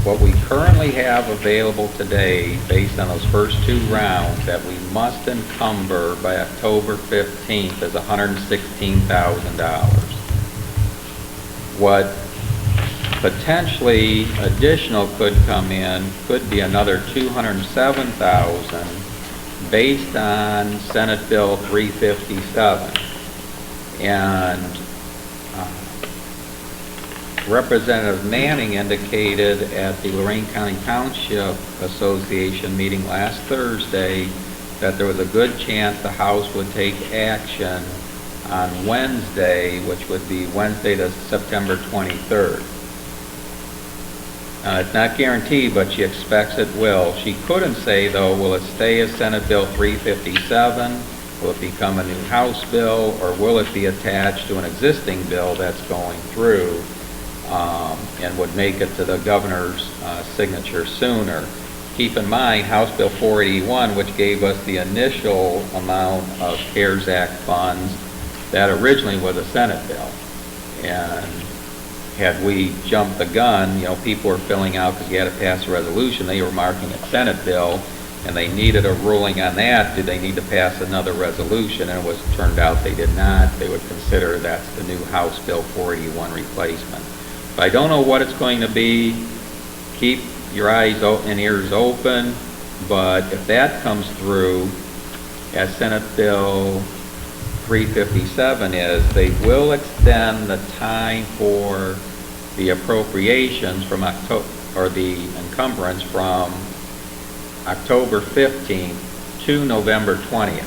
what we currently have available today, based on those first 2 rounds, that we must encumber by October 15th is $116,000. What potentially additional could come in could be another $207,000 based on Senate Bill 357. And Representative Manning indicated at the Lorain County Township Association meeting last Thursday that there was a good chance the House would take action on Wednesday, which would be Wednesday, the September 23rd. It's not guaranteed, but she expects it will. She couldn't say, though, will it stay as Senate Bill 357? Will it become a new House bill, or will it be attached to an existing bill that's going through and would make it to the governor's signature sooner? Keep in mind, House Bill 481, which gave us the initial amount of CARES Act funds, that originally was a Senate bill. And had we jumped the gun, you know, people were filling out because you had to pass a resolution, they were marking a Senate bill, and they needed a ruling on that. Did they need to pass another resolution? And it was turned out they did not. They would consider that's the new House Bill 481 replacement. So I don't know what it's going to be. Keep your eyes and ears open, but if that comes through, as Senate Bill 357 is, they will extend the time for the appropriations from October, or the encumbrance from October 15th to November 20th.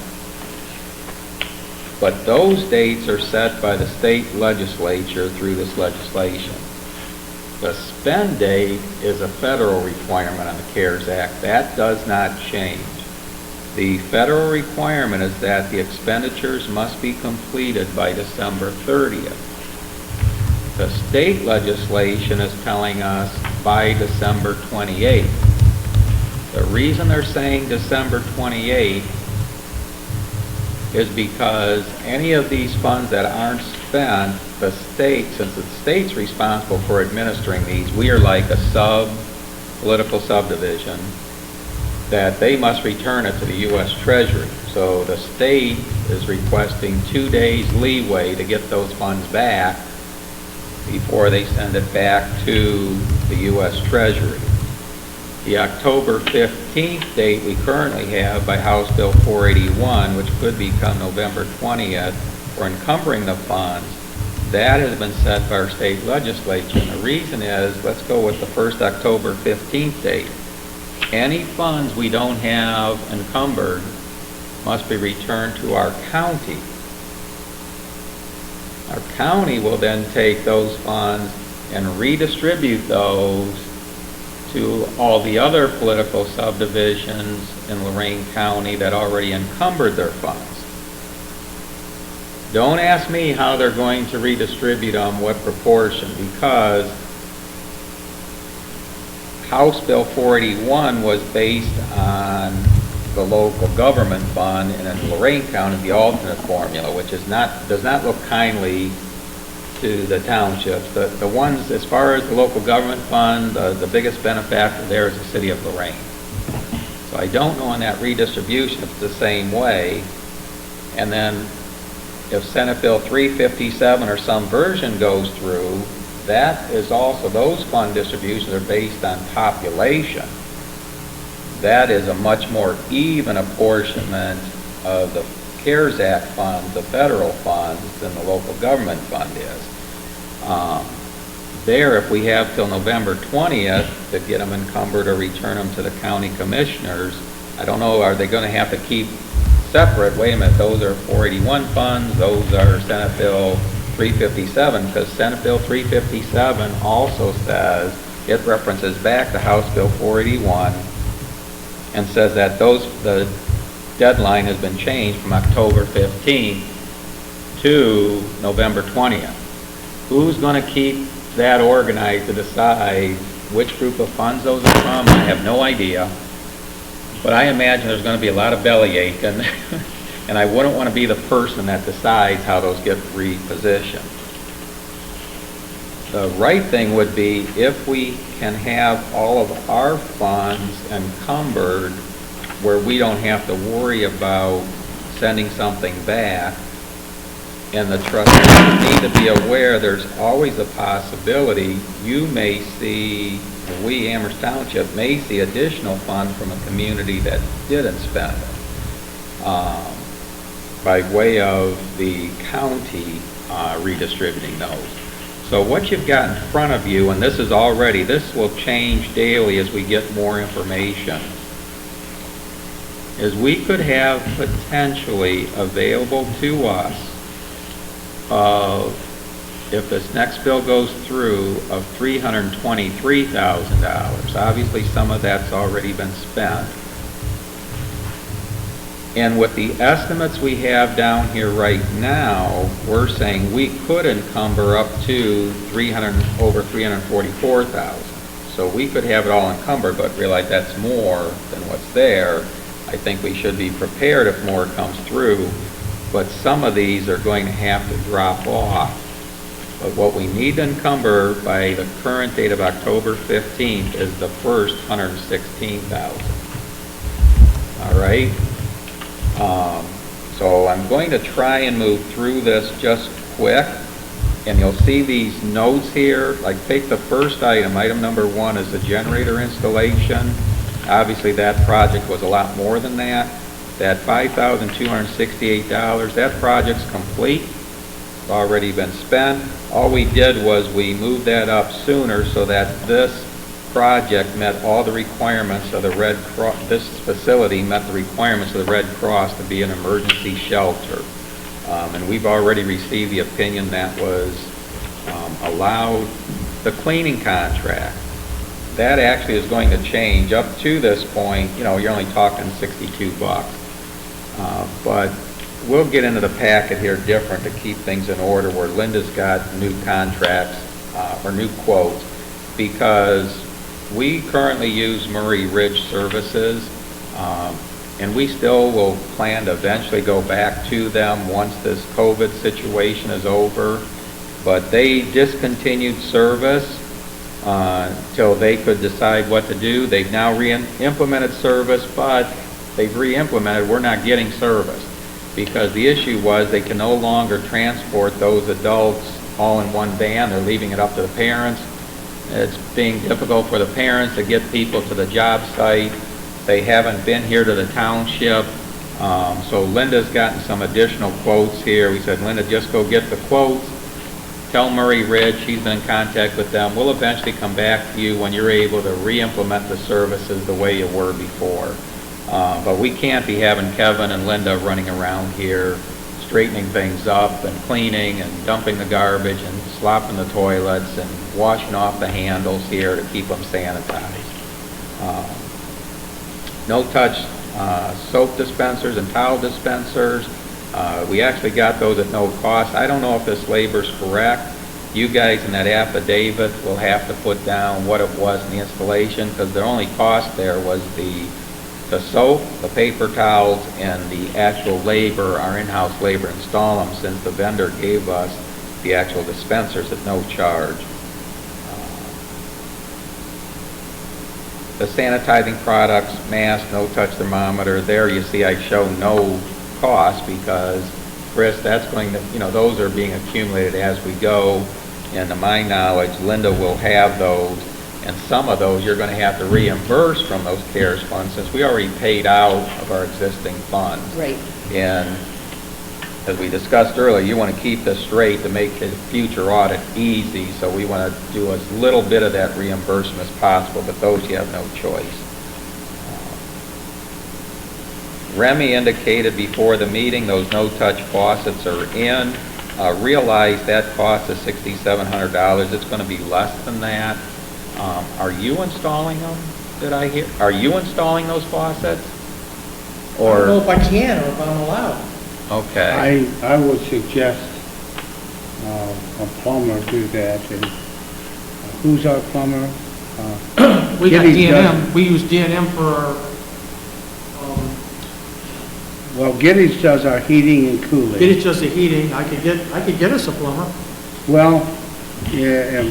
But those dates are set by the state legislature through this legislation. The spend date is a federal requirement on the CARES Act. That does not change. The federal requirement is that the expenditures must be completed by December 30th. The state legislation is telling us by December 28th. The reason they're saying December 28th is because any of these funds that aren't spent, the state, since the state's responsible for administering these, we are like a political subdivision, that they must return it to the U.S. Treasury. So the state is requesting 2 days leeway to get those funds back before they send it back to the U.S. Treasury. The October 15th date we currently have by House Bill 481, which could become November 20th, for encumbering the funds, that has been set by our state legislature. And the reason is, let's go with the first October 15th date. Any funds we don't have encumbered must be returned to our county. Our county will then take those funds and redistribute those to all the other political subdivisions in Lorain County that already encumbered their funds. Don't ask me how they're going to redistribute them, what proportion, because House Bill 481 was based on the local government fund, and in Lorain County, the alternate formula, which does not look kindly to the townships. The ones, as far as the local government fund, the biggest benefactor there is the city of Lorain. So I don't know on that redistribution if it's the same way. And then if Senate Bill 357 or some version goes through, that is also, those fund distributions are based on population. That is a much more even apportionment of the CARES Act funds, the federal funds, than the local government fund is. There, if we have till November 20th to get them encumbered or return them to the county commissioners, I don't know, are they going to have to keep separate? Wait a minute, those are 481 funds, those are Senate Bill 357, because Senate Bill 357 also says, it references back to House Bill 481, and says that the deadline has been changed from October 15th to November 20th. Who's going to keep that organized to decide which group of funds those are from? I have no idea. But I imagine there's going to be a lot of bellyache, and I wouldn't want to be the person that decides how those get repositioned. The right thing would be if we can have all of our funds encumbered where we don't have to worry about sending something back. And the trustees need to be aware there's always a possibility you may see, we, Amherst Township, may see additional funds from a community that didn't spend it by way of the county redistributing those. So what you've got in front of you, and this will change daily as we get more information, is we could have potentially available to us if this next bill goes through, of $323,000. Obviously, some of that's already been spent. And with the estimates we have down here right now, we're saying we could encumber up to over $344,000. So we could have it all encumbered, but realize that's more than what's there. I think we should be prepared if more comes through. But some of these are going to have to drop off. But what we need to encumber by the current date of October 15th is the first $116,000. All right? So I'm going to try and move through this just quick. And you'll see these notes here. Like, take the first item. Item number 1 is the generator installation. Obviously, that project was a lot more than that. That $5,268, that project's complete. It's already been spent. All we did was we moved that up sooner so that this project met all the requirements of the Red Cross. This facility met the requirements of the Red Cross to be an emergency shelter. And we've already received the opinion that was allowed. The cleaning contract, that actually is going to change. Up to this point, you're only talking $62. But we'll get into the packet here different to keep things in order, where Linda's got new contracts or new quotes, because we currently use Murray Ridge Services, and we still will plan to eventually go back to them once this COVID situation is over. But they discontinued service until they could decide what to do. They've now re-implemented service, but they've re-implemented, we're not getting service, because the issue was they can no longer transport those adults all in one van. They're leaving it up to the parents. It's being difficult for the parents to get people to the job site. They haven't been here to the township. So Linda's gotten some additional quotes here. We said, Linda, just go get the quotes. Tell Murray Ridge, she's been in contact with them. We'll eventually come back to you when you're able to re-implement the services the way you were before. But we can't be having Kevin and Linda running around here straightening things up and cleaning and dumping the garbage and slopping the toilets and washing off the handles here to keep them sanitized. No-touch soap dispensers and towel dispensers. We actually got those at no cost. I don't know if this labor's correct. You guys in that affidavit will have to put down what it was in the installation, because the only cost there was the soap, the paper towels, and the actual labor, our in-house labor, install them, since the vendor gave us the actual dispensers at no charge. The sanitizing products, mask, no-touch thermometer, there you see I show no cost, because, Chris, that's going to, those are being accumulated as we go, and to my knowledge, Linda will have those. And some of those you're going to have to reimburse from those CARES funds, since we already paid out of our existing funds. Right. And as we discussed earlier, you want to keep this straight to make the future audit easy, so we want to do as little bit of that reimbursement as possible, but those you have no choice. Remy indicated before the meeting those no-touch faucets are in. realize that cost is $6,700. It's going to be less than that. Are you installing them, did I hear? Are you installing those faucets? I don't know Or, if I can or if I'm allowed. okay. I would suggest a plumber do that. And who's our plumber? We got Gibby's D&M, we use D&M for our, Well, Giddings does our heating and cooling. get it just the heating, I could get us a plumber. Well, yeah,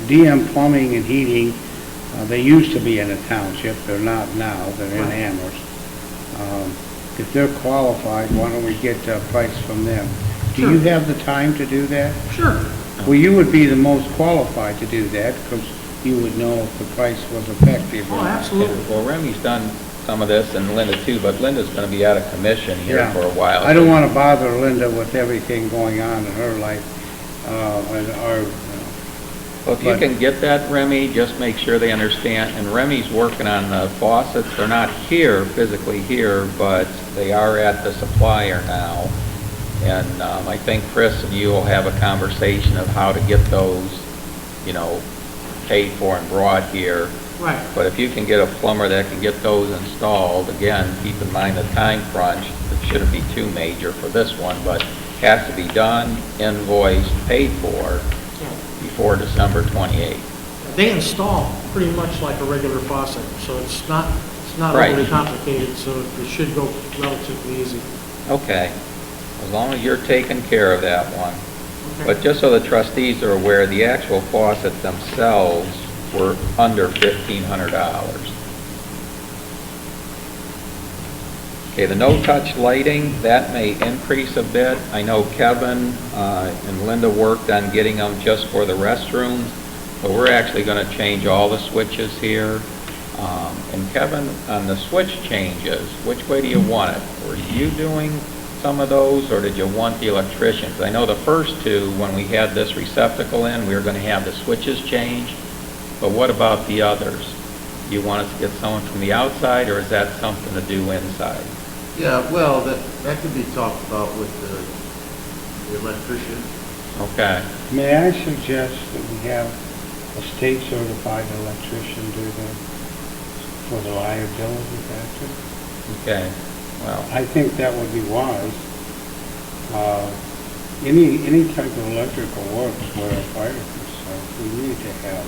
DM Plumbing and Heating, they used to be in a township, they're not now, they're in Right. Amherst. If they're qualified, why don't we get a price from them? Do you Sure. have the time to do that? Sure. Well, you would be the most qualified to do that, because you would know if the price was effective. or Oh, not. absolutely. Well, Remy's done some of this, and Linda too, but Linda's going to be out of commission here Yeah. for a while. I don't want to bother Linda with everything going on in her life, and our, Well, if you but- can get that, Remy, just make sure they understand, and Remy's working on the faucets, they're not here, physically here, but they are at the supplier now. And I think Chris and you will have a conversation of how to get those, paid for and brought here. Right. But if you can get a plumber that can get those installed, again, keep in mind the time crunch, it shouldn't be too major for this one, but has to be done, invoiced, paid for before December 28th. They install pretty much like a regular faucet, so it's not Right. overly complicated, so it should go relatively easy. Okay, as long as you're taking care of that one. Okay. But just so the trustees are aware, the actual faucets themselves were under $1,500. Okay, the no-touch lighting, that may increase a bit. I know Kevin and Linda worked on getting them just for the restrooms, but we're actually going to change all the switches here. And Kevin, on the switch changes, which way do you want it? Were you doing some of those, or did you want the electrician? 'Cause I know the first two, when we had this receptacle in, we were going to have the switches changed, but what about the others? You want us to get someone from the outside, or is that something to do inside? Yeah, well, that could be talked about with the electrician. Okay, may I suggest that we have a state certified electrician do that for the liability factor? okay, well, I think that would be wise. Any type of electrical works where a fire is concerned, we need to have.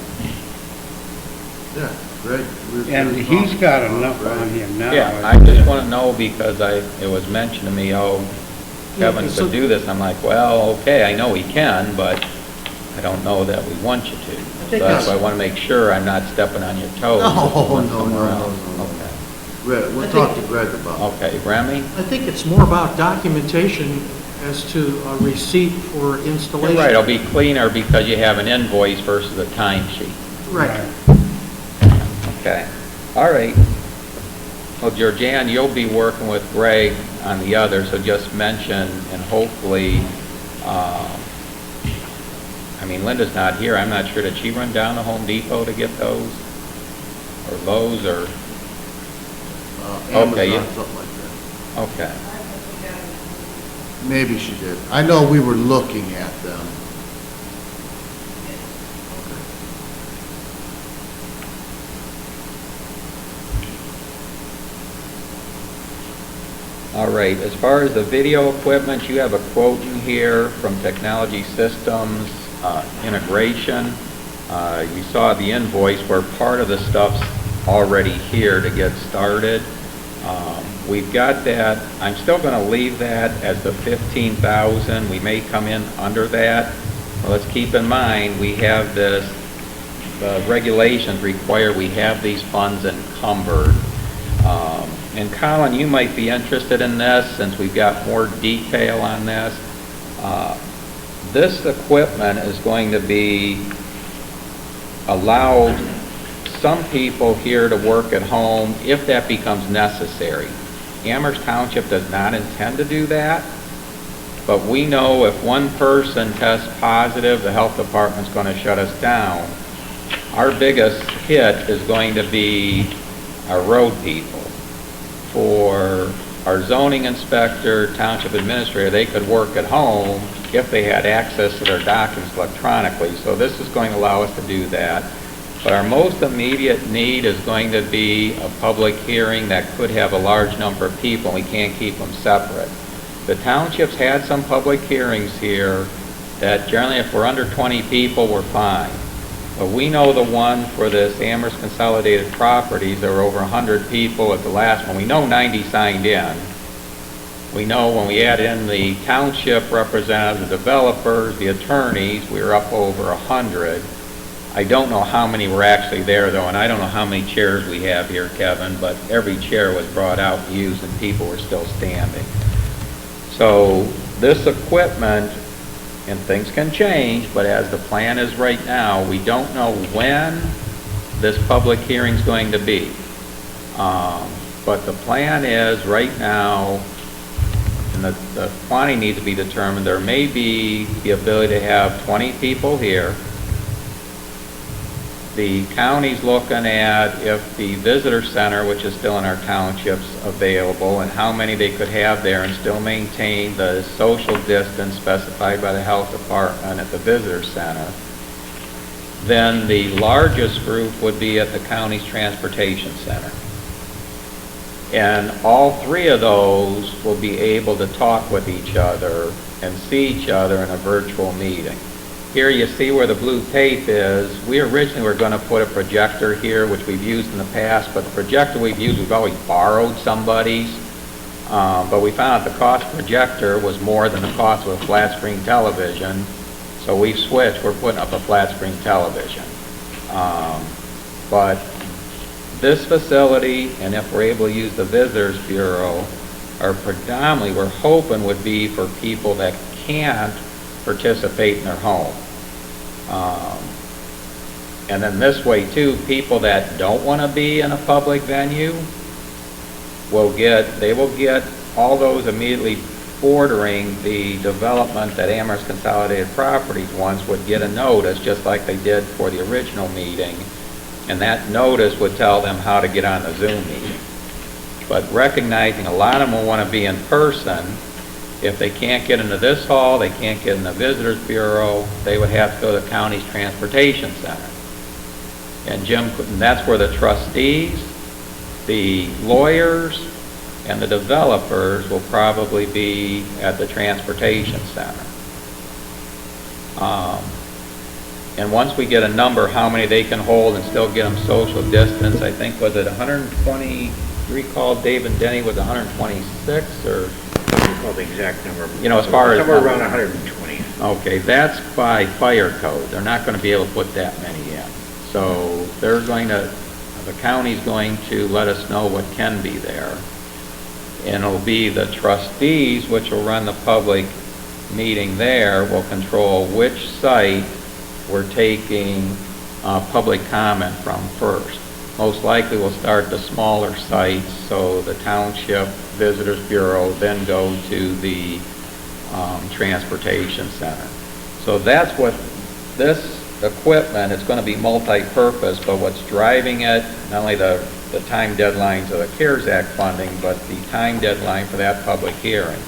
Yeah, Greg. And he's got enough on him now. yeah, I just want to know because it was mentioned to me, oh, Kevin Yeah, so- could do this. I'm like, well, okay, I know he can, but I don't know that we want you to. So think that's why I that's- want to make sure I'm not stepping on your toes. No, if you went no, somewhere no, else. no, no. Okay. Greg, I we'll think- talk to Greg about it. Okay, Remy? I think it's more about documentation as to a receipt for You're installation. right, it'll be cleaner because you have an invoice versus a timesheet. Right. Okay, all right. Well, Georgianne, you'll be working with Greg on the other, so just mention, and hopefully, Linda's not here, I'm not sure, did she run down to Home Depot to get those? Or Lowe's, or, Amazon, Okay, yeah. something like that. okay. Maybe she did. I know we were looking at them. All right, as far as the video equipment, you have a quote in here from Technology Systems Integration. You saw the invoice where part of the stuff's already here to get started. We've got that. I'm still going to leave that as the 15,000. We may come in under that. Well, let's keep in mind, we have this, the regulations require we have these funds encumbered. And Colin, you might be interested in this since we've got more detail on this. This equipment is going to be allowed some people here to work at home if that becomes necessary. Amherst Township does not intend to do that, but we know if one person tests positive, the health department's going to shut us down. Our biggest hit is going to be our road people. For our zoning inspector, township administrator, they could work at home if they had access to their documents electronically. So this is going to allow us to do that. But our most immediate need is going to be a public hearing that could have a large number of people, and we can't keep them separate. The townships had some public hearings here that generally if we're under 20 people, we're fine. But we know the one for this Amherst Consolidated Properties, there were over 100 people at the last one. We know 90 signed in. We know when we add in the township representatives, the developers, the attorneys, we were up over 100. I don't know how many were actually there though, and I don't know how many chairs we have here, Kevin, but every chair was brought out and used and people were still standing. So this equipment, and things can change, but as the plan is right now, we don't know when this public hearing is going to be. But the plan is right now, and the quantity needs to be determined, there may be the ability to have 20 people here. The county's looking at if the visitor center, which is still in our townships, available, and how many they could have there and still maintain the social distance specified by the health department at the visitor center. Then the largest group would be at the county's transportation center. And all three of those will be able to talk with each other and see each other in a virtual meeting. Here you see where the blue tape is. We originally were going to put a projector here, which we've used in the past, but the projector we've used, we've always borrowed somebody's. But we found that the cost of projector was more than the cost of a flat screen television. So we've switched, we're putting up a flat screen television. But this facility, and if we're able to use the Visitors Bureau, are predominantly, we're hoping would be for people that can't participate in their home. And then this way too, people that don't want to be in a public venue will get all those immediately bordering the development that Amherst Consolidated Properties once would get a notice, just like they did for the original meeting, and that notice would tell them how to get on the Zoom meeting. But recognizing a lot of them will want to be in person, if they can't get into this hall, they can't get in the Visitors Bureau, they would have to go to the county's transportation center. And Jim, that's where the trustees, the lawyers, and the developers will probably be at the transportation center. And once we get a number, how many they can hold and still get them social distance, I think, was it 120, recall Dave and Denny was 126 or? Well, the exact number. You know, as far as. Somewhere around 120. Okay, that's by fire code. They're not going to be able to put that many in. So they're going to, the county's going to let us know what can be there. And it'll be the trustees, which will run the public meeting there, will control which site we're taking public comment from first. Most likely we'll start the smaller sites, so the Township Visitors Bureau, then go to the Transportation Center. So that's what this equipment is going to be multi-purpose, but what's driving it, not only the time deadlines of the CARES Act funding, but the time deadline for that public hearing.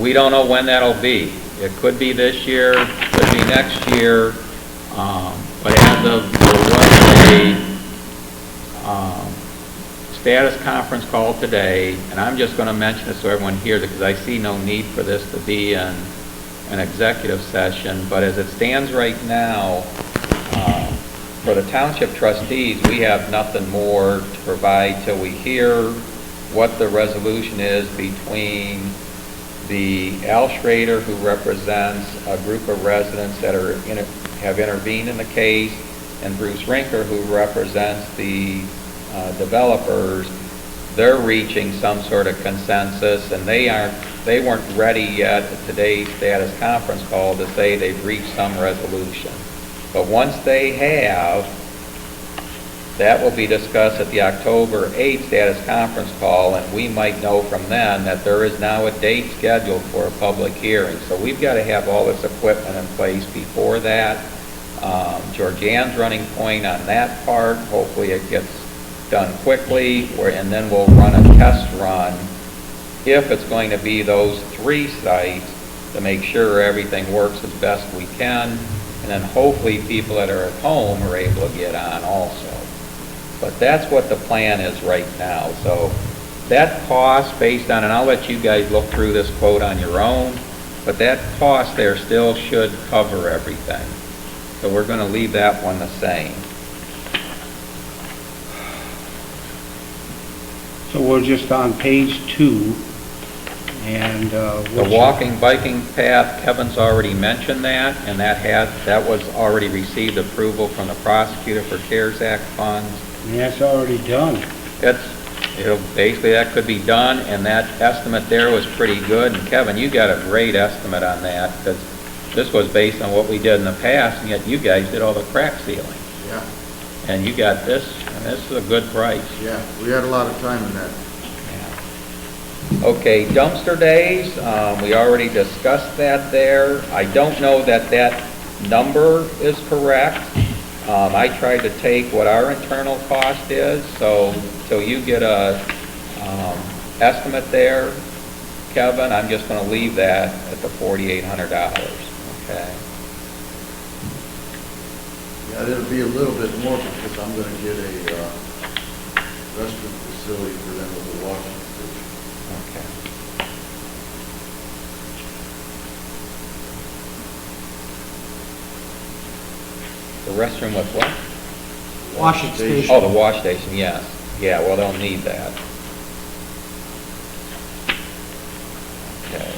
We don't know when that'll be. It could be this year, could be next year, but as of the status conference call today, and I'm just going to mention this so everyone hears it because I see no need for this to be in an executive session, but as it stands right now, for the township trustees, we have nothing more to provide till we hear what the resolution is between the Al Schrader, who represents a group of residents that have intervened in the case, and Bruce Rinker, who represents the developers. They're reaching some sort of consensus, and they weren't ready yet at today's status conference call to say they've reached some resolution. But once they have, that will be discussed at the October 8th status conference call, and we might know from then that there is now a date scheduled for a public hearing. So we've got to have all this equipment in place before that. Georgianne's running point on that part. Hopefully it gets done quickly, and then we'll run a test run if it's going to be those 3 sites, to make sure everything works as best we can, and then hopefully people that are at home are able to get on also. But that's what the plan is right now. So that cost based on, and I'll let you guys look through this quote on your own, but that cost there still should cover everything. So we're going to leave that one the same. So we're just on page 2, and, The walking, biking path, Kevin's already mentioned that, and that was already received approval from the prosecutor for CARES Act funds. that's already done. Basically, that could be done, and that estimate there was pretty good. And Kevin, you got a great estimate on that, because this was based on what we did in the past, and yet you guys did all the crack sealing. Yeah, And you got this, and this is a good price. yeah, we had a lot of time in that. Okay, dumpster days, we already discussed that there. I don't know that that number is correct. I tried to take what our internal cost is, so you get a estimate there, Kevin. I'm just going to leave that at the $4,800, okay? Yeah, it'll be a little bit more because I'm gonna get a restroom facility for them with a washing station. Okay. The restroom with what? Washing station. Oh, the wash station, yes. Yeah, well, they'll need that. Okay.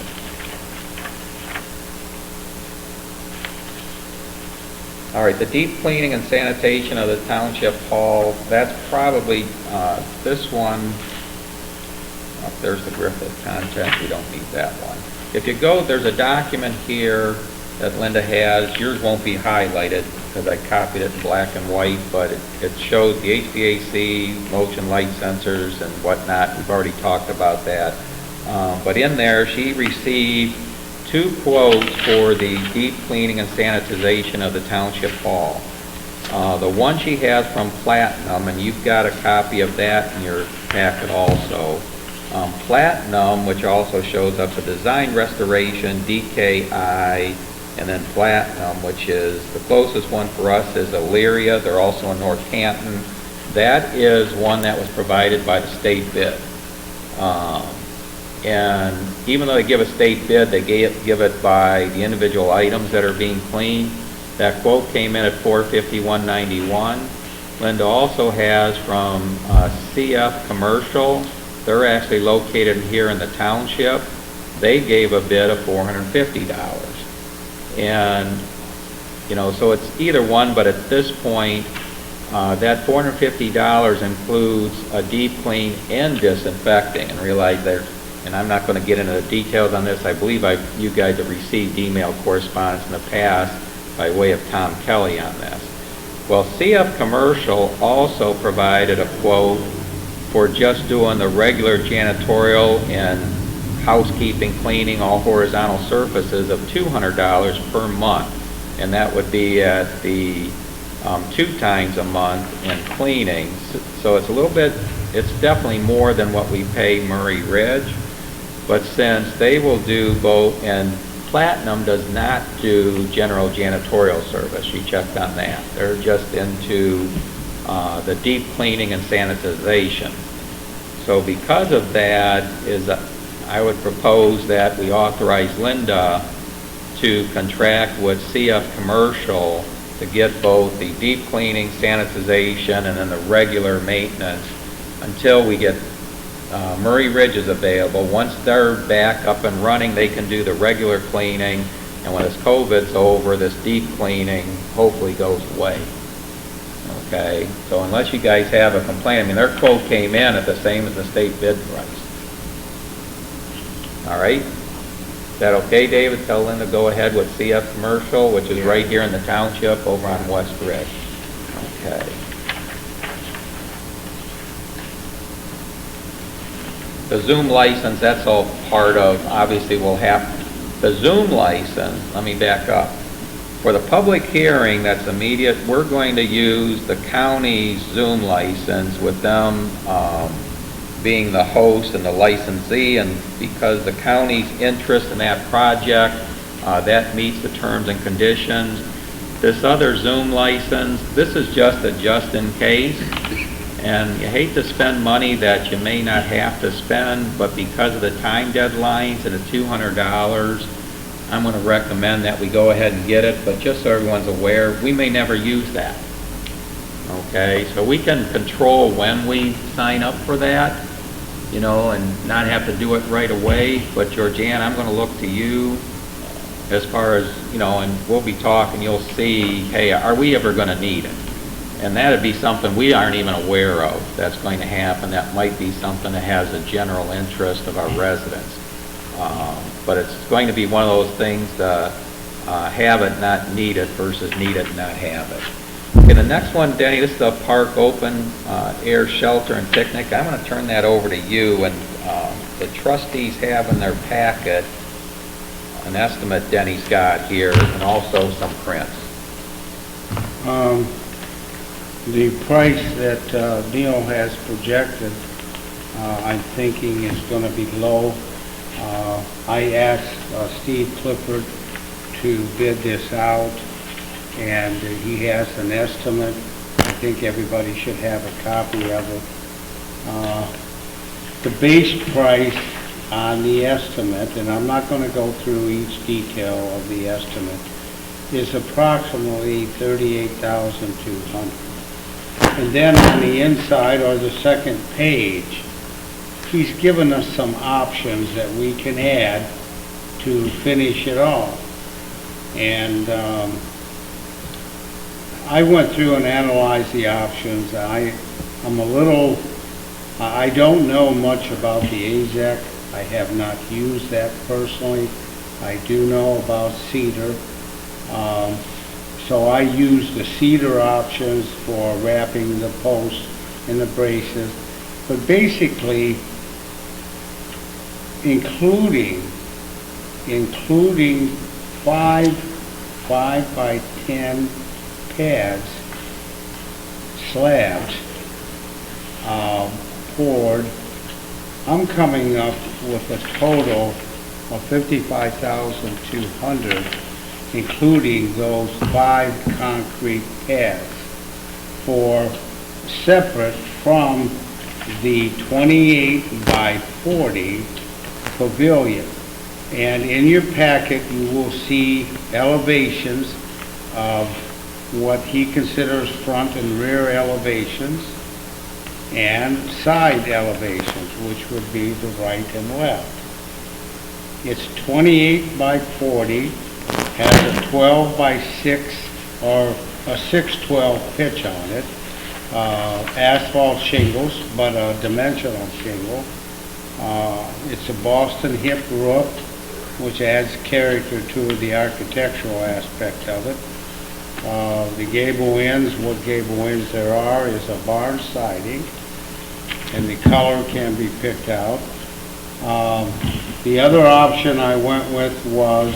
All right, the deep cleaning and sanitation of the township hall, that's probably, this one, there's the Griffith contract, we don't need that one. If you go, there's a document here that Linda has, yours won't be highlighted because I copied it in black and white, but it shows the HVAC, motion light sensors and whatnot. We've already talked about that. But in there, she received 2 quotes for the deep cleaning and sanitization of the township hall. The one she has from Platinum, and you've got a copy of that in your packet also. Platinum, which also shows up the design restoration, DKI, and then Platinum, which is the closest one for us is Elyria. They're also in North Canton. That is one that was provided by the state bid. And even though they give a state bid, they give it by the individual items that are being cleaned. That quote came in at $451.91. Linda also has from CF Commercial. They're actually located here in the township. They gave a bid of $450. And, you know, so it's either one, but at this point, that $450 includes a deep clean and disinfecting. And realize there's, and I'm not going to get into the details on this. I believe you guys have received email correspondence in the past by way of Tom Kelly on this. Well, CF Commercial also provided a quote for just doing the regular janitorial and housekeeping, cleaning, all horizontal surfaces of $200 per month. And that would be at the 2 times a month in cleaning. So it's a little bit, it's definitely more than what we pay Murray Ridge. But since they will do both, and Platinum does not do general janitorial service, she checked on that. They're just into the deep cleaning and sanitization. So because of that, I would propose that we authorize Linda to contract with CF Commercial to get both the deep cleaning, sanitization, and then the regular maintenance until we get Murray Ridge is available. Once they're back up and running, they can do the regular cleaning, and when this COVID's over, this deep cleaning hopefully goes away. Okay, so unless you guys have a complaint, I mean, their quote came in at the same as the state bid price. All right? Is that okay, David? Tell Linda to go ahead with CF Commercial, which is right here in the township over on West Ridge. Okay. The Zoom license, that's all part of, obviously we'll have, the Zoom license, let me back up. For the public hearing that's immediate, we're going to use the county's Zoom license with them being the host and the licensee, and because the county's interest in that project, that meets the terms and conditions. This other Zoom license, this is just a just in case, and you hate to spend money that you may not have to spend, but because of the time deadlines and the $200, I'm going to recommend that we go ahead and get it, but just so everyone's aware, we may never use that. Okay, so we can control when we sign up for that, you know, and not have to do it right away, but Georgianne, I'm going to look to you as far as, you know, and we'll be talking, you'll see, hey, are we ever going to need it? And that'd be something we aren't even aware of that's going to happen. That might be something that has a general interest of our residents. But it's going to be one of those things to have it, not need it, versus need it, not have it. Okay, the next one, Denny, this is the park open air shelter and picnic. I'm going to turn that over to you, and the trustees have in their packet an estimate Denny's got here, and also some prints. The price that Neil has projected, I'm thinking is going to be low. I asked Steve Clifford to bid this out, and he has an estimate. I think everybody should have a copy of it. The base price on the estimate, and I'm not going to go through each detail of the estimate, is approximately $38,200. And then on the inside, or the second page, he's given us some options that we can add to finish it off. And I went through and analyzed the options. I don't know much about the AZEC. I have not used that personally. I do know about cedar. So I use the cedar options for wrapping the posts and the braces. But basically, including 5 by 10 pads, slabs, poured, I'm coming up with a total of $55,200, including those 5 concrete pads, for separate from the 28 by 40 pavilion. And in your packet, you will see elevations of what he considers front and rear elevations, and side elevations, which would be the right and left. It's 28 by 40, has a 12 by 6 or a 6/12 pitch on it, asphalt shingles, but a dimensional shingle. It's a Boston hip roof, which adds character to the architectural aspect of it. The gable ends, what gable ends there are, is a barn siding, and the color can be picked out. The other option I went with was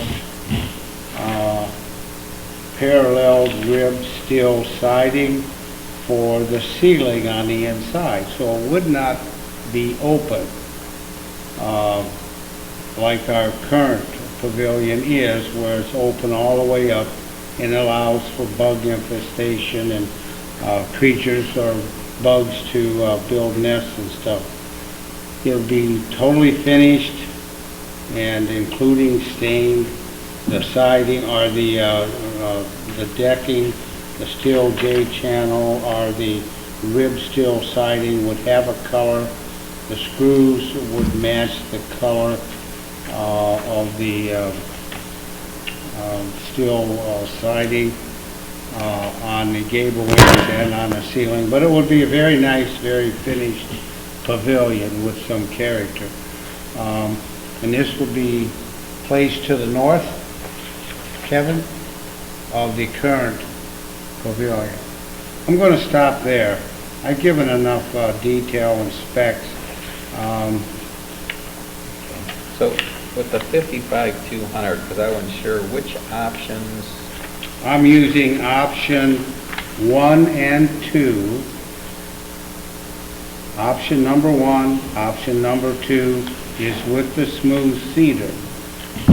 parallel ribbed steel siding for the ceiling on the inside, so it would not be open like our current pavilion is, where it's open all the way up and allows for bug infestation and creatures or bugs to build nests and stuff. It'll be totally finished, and including stained, the siding or the decking, the steel J channel or the rib steel siding would have a color. The screws would match the color of the steel siding on the gable ends and on the ceiling. But it would be a very nice, very finished pavilion with some character. And this will be placed to the north, Kevin, of the current pavilion. I'm going to stop there. I've given enough detail and specs. So with the 55,200, because I wasn't sure which options. I'm using option 1 and 2 Option number 1, option number 2 is with the smooth cedar.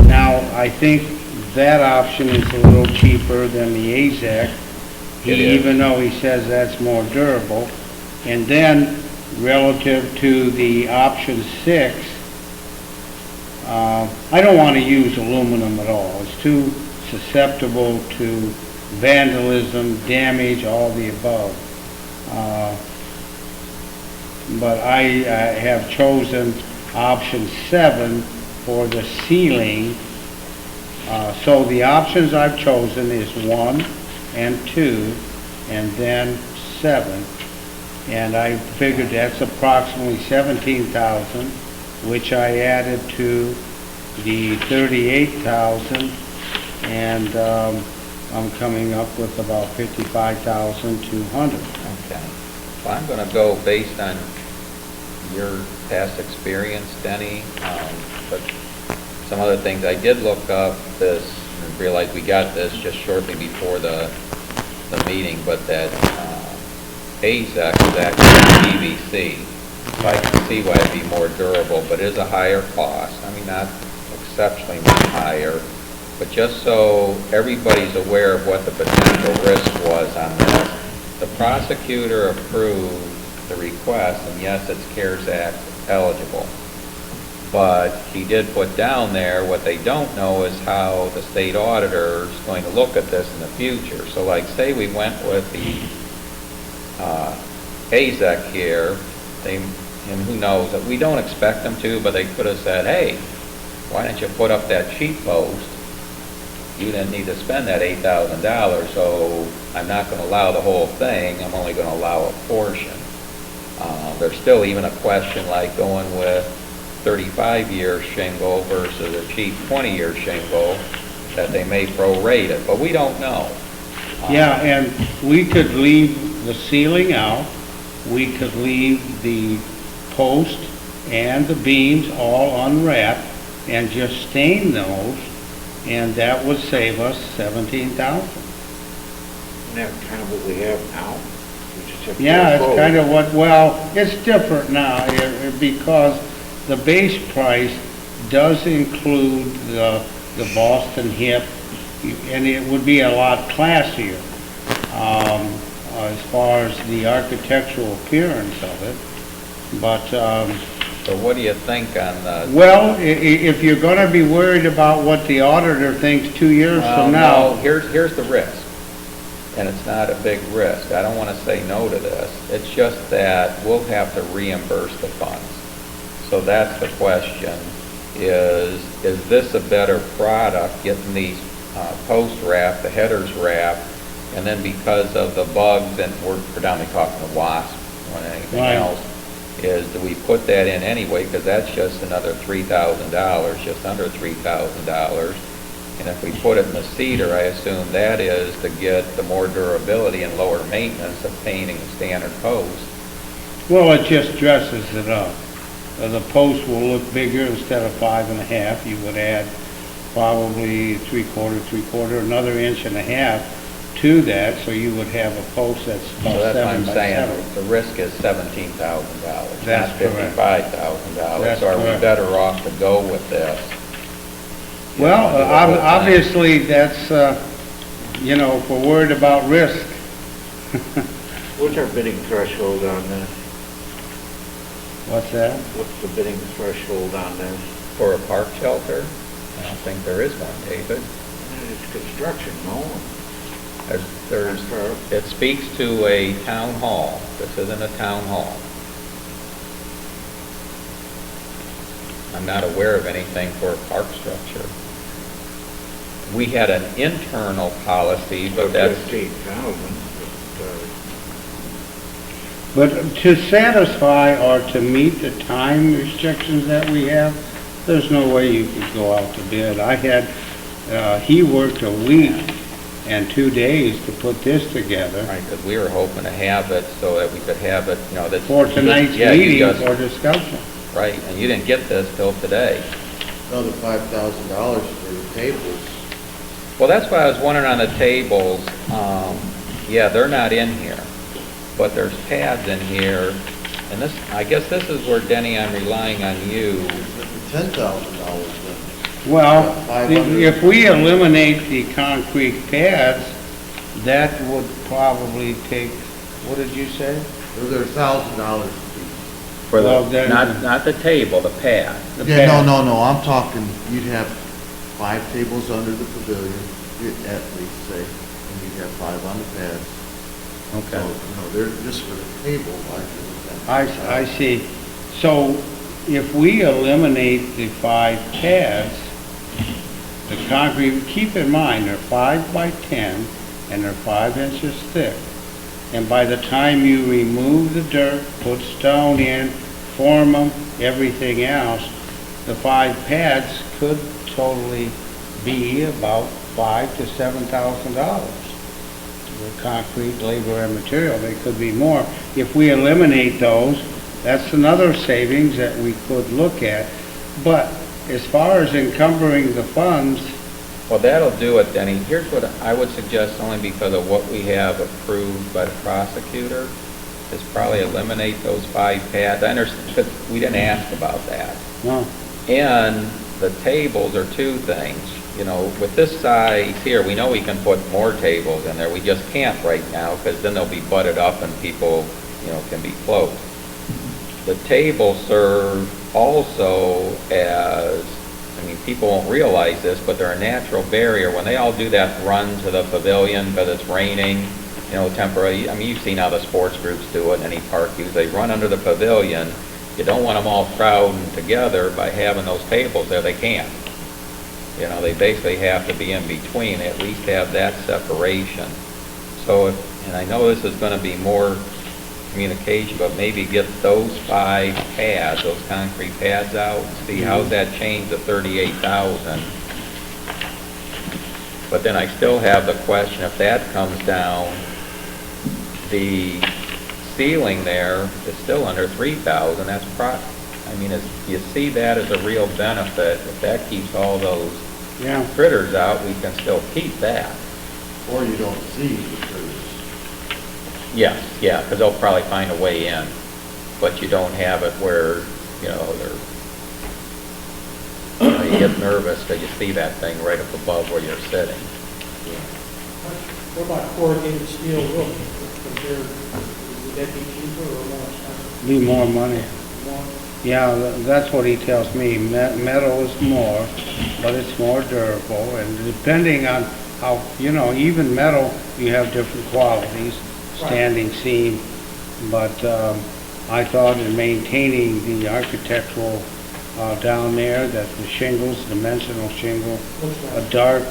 Now, I think that option is a little cheaper than the AZAC, It is. even though he says that's more durable. And then, relative to the option 6, I don't want to use aluminum at all. It's too susceptible to vandalism, damage, all the above. But I have chosen option 7 for the ceiling. So the options I've chosen is 1 and 2, and then 7. And I figured that's approximately 17,000, which I added to the 38,000, and I'm coming up with about 55,200. Okay. Well, I'm going to go based on your past experience, Denny, but some other things. I did look up this and realized we got this just shortly before the meeting, but that AZEC is actually PVC. So I can see why it'd be more durable, but it is a higher cost. I mean, not exceptionally much higher, but just so everybody's aware of what the potential risk was on this. The prosecutor approved the request, and yes, it's CARES Act eligible. But he did put down there, what they don't know is how the state auditor is going to look at this in the future. So like, say we went with the AZEC here, and who knows, we don't expect them to, but they could have said, hey, why didn't you put up that cheat post? You didn't need to spend that $8,000, so I'm not going to allow the whole thing, I'm only going to allow a portion. There's still even a question like going with 35-year shingle versus a cheap 20-year shingle, that they may prorate it, but we don't know. Yeah, and we could leave the ceiling out, we could leave the post and the beams all unwrapped and just stain those, and that would save us 17,000. Isn't that kind of what we have now? We just have to Yeah, go it's kind of what, well, it's different now because the base price does include the Boston hip, and it would be a lot classier as far as the architectural appearance of it. But, So what do you think on the... well, if you're going to be worried about what the auditor thinks 2 years from now... No, here's the risk, and it's not a big risk. I don't want to say no to this. It's just that we'll have to reimburse the funds. So that's the question, is this a better product, getting these posts wrapped, the headers wrapped, and then because of the bugs, and we're predominantly talking the wasp more than anything Right. else, is do we put that in anyway, because that's just another $3,000, just under $3,000. And if we put it in the cedar, I assume that is to get the more durability and lower maintenance of painting a standard post. Well, it just dresses it up. The post will look bigger instead of 5.5. You would add probably 3/4, another 1.5 inches to that, so you would have a post that's So about that's what 7 I'm by saying, 7. the risk is $17,000, not That's correct. $55,000. That's So are we correct. better off to go with this? Well, You know, the whole thing. obviously, that's, if we're worried about risk. What's our bidding threshold on this? What's that? What's the bidding threshold on this? For a park shelter? I don't think there is one, David. It's construction, no? There's, it speaks to a town hall. This isn't a town hall. I'm not aware of anything for a park structure. We had an internal policy, but that's, 15,000, But to satisfy or to meet the time restrictions that we have, there's no way you could go out to bid. I had, he worked a week and 2 days to put this together right, because we were hoping to have it so that we could have it, that's... for tonight's yeah, you meeting just- for discussion. Right, and you didn't get this till today. Another $5,000 for the tables. Well, that's why I was wondering on the tables, yeah, they're not in here, but there's pads in here, And this, I guess this is where, Denny, I'm relying on you. $10,000 then. Well, 500. if we eliminate the concrete pads, that would probably take, what did you say? They're $1,000 a piece. For Well, the, then- not the table, the pad. The Yeah, pad. no, I'm talking, you'd have 5 tables under the pavilion, at least, say, and you'd have 5 on the pads. So, Okay. they're just for the table, I see. So if we eliminate the 5 pads, the concrete, keep in mind, they're 5 by 10 and they're 5 inches thick. And by the time you remove the dirt, put stone in, form them, everything else, the 5 pads could totally be about $5,000 to $7,000. The concrete, labor, and material, they could be more. If we eliminate those, that's another savings that we could look at. But as far as encumbering the funds, Well, that'll do it, Denny. Here's what I would suggest, only because of what we have approved by the prosecutor, is probably eliminate those 5 pads. I understand, because we didn't ask about that. no, And the tables are 2 things. You know, with this size here, we know we can put more tables in there. We just can't right now, because then they'll be butted up and people, can be close. The tables serve also as, people won't realize this, but they're a natural barrier. When they all do that run to the pavilion because it's raining, temporary, you've seen how the sports groups do it in any park use. They run under the pavilion. You don't want them all crowding together by having those tables there. They can't. They basically have to be in between, at least have that separation. So, and I know this is going to be more communication, but maybe get those 5 pads, those concrete pads out, see how's that change to 38,000. But then I still have the question, if that comes down, the ceiling there is still under 3,000, that's you see that as a real benefit. If that keeps all those yeah. critters out, we can still keep that. Or you don't see the critters. Yes, yeah, because they'll probably find a way in, but you don't have it where, you get nervous because you see that thing right up above where you're sitting. What about corrugated steel roof compared, would that be cheaper or more expensive? Be more money. More? Yeah, that's what he tells me. Metal is more, but it's more durable, and depending on how, even metal, you have different qualities, standing seam, but I thought in maintaining the architectural down there, that the shingles, dimensional shingle, dark,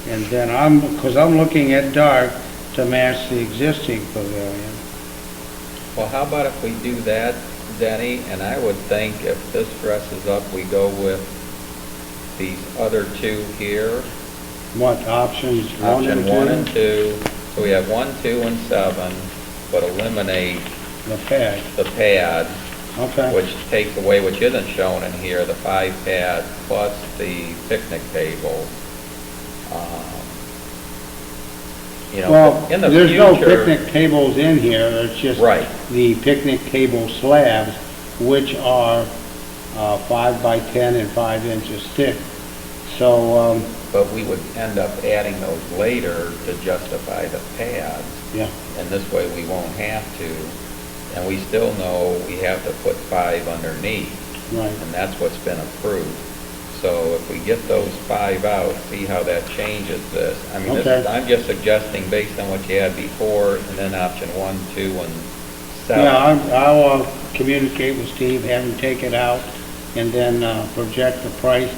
and then because I'm looking at dark to match the existing pavilion. Well, how about if we do that, Denny? And I would think if this dresses up, we go with these other 2 here. What, options 1 and 2? Option 1 and 2. So we have 1, 2, and 7, but eliminate The pad, the pad, okay. which takes away, which isn't shown in here, the 5 pad plus the picnic table. Well, in the there's no future- picnic tables in here, it's just Right. the picnic table slabs, which are 5 by 10 and 5 inches thick. So, But we would end up adding those later to justify the pads, yeah, and this way we won't have to. And we still know we have to put 5 underneath, right. and that's what's been approved. So if we get those 5 out, see how that changes this. Okay. I'm just suggesting based on what you had before, and then option 1, 2, and 7. Yeah, I'll communicate with Steve, have him take it out, and then project the price.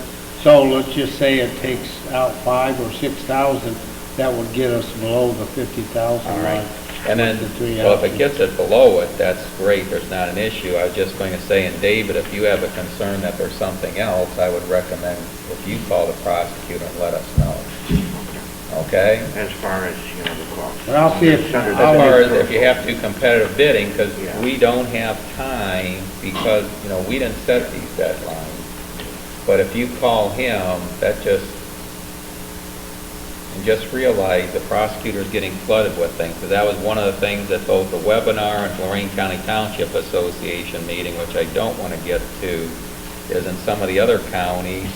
So let's just say it takes out 5 or 6,000, that would get us below the 50,000 All right. mark. And then, The 3 well, if it options. gets it below it, that's great, there's not an issue. I was just going to say, and David, if you have a concern that there's something else, I would recommend if you call the prosecutor and let us know. Okay? As far as, the cost. But I'll see if, It's under As the- far as if you have to do competitive bidding, because Yeah. we don't have time, because, we didn't set these deadlines. But if you call him, that just, and just realize the prosecutor's getting flooded with things, because that was one of the things at both the webinar and Lorraine County Township Association meeting, which I don't want to get to, is in some of the other counties,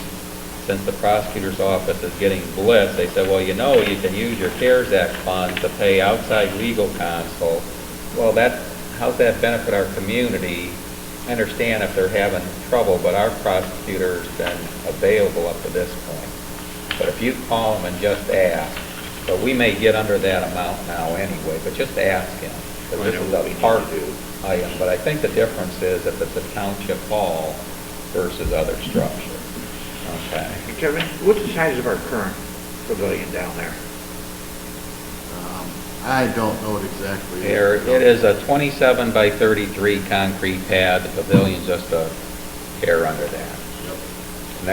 since the prosecutor's office is getting blitzed, they said, well, you know, you can use your CARES Act funds to pay outside legal counsel. Well, how's that benefit our community? I understand if they're having trouble, but our prosecutor's been available up to this point. But if you call them and just ask, so we may get under that amount now anyway, but just ask him, because this is a park item. But I think the difference is if it's a township hall versus other structure. Okay. Hey, Kevin, what's the size of our current pavilion down there? I don't know it exactly. There, it is a 27 by 33 concrete pad. The pavilion's just a hair under that. And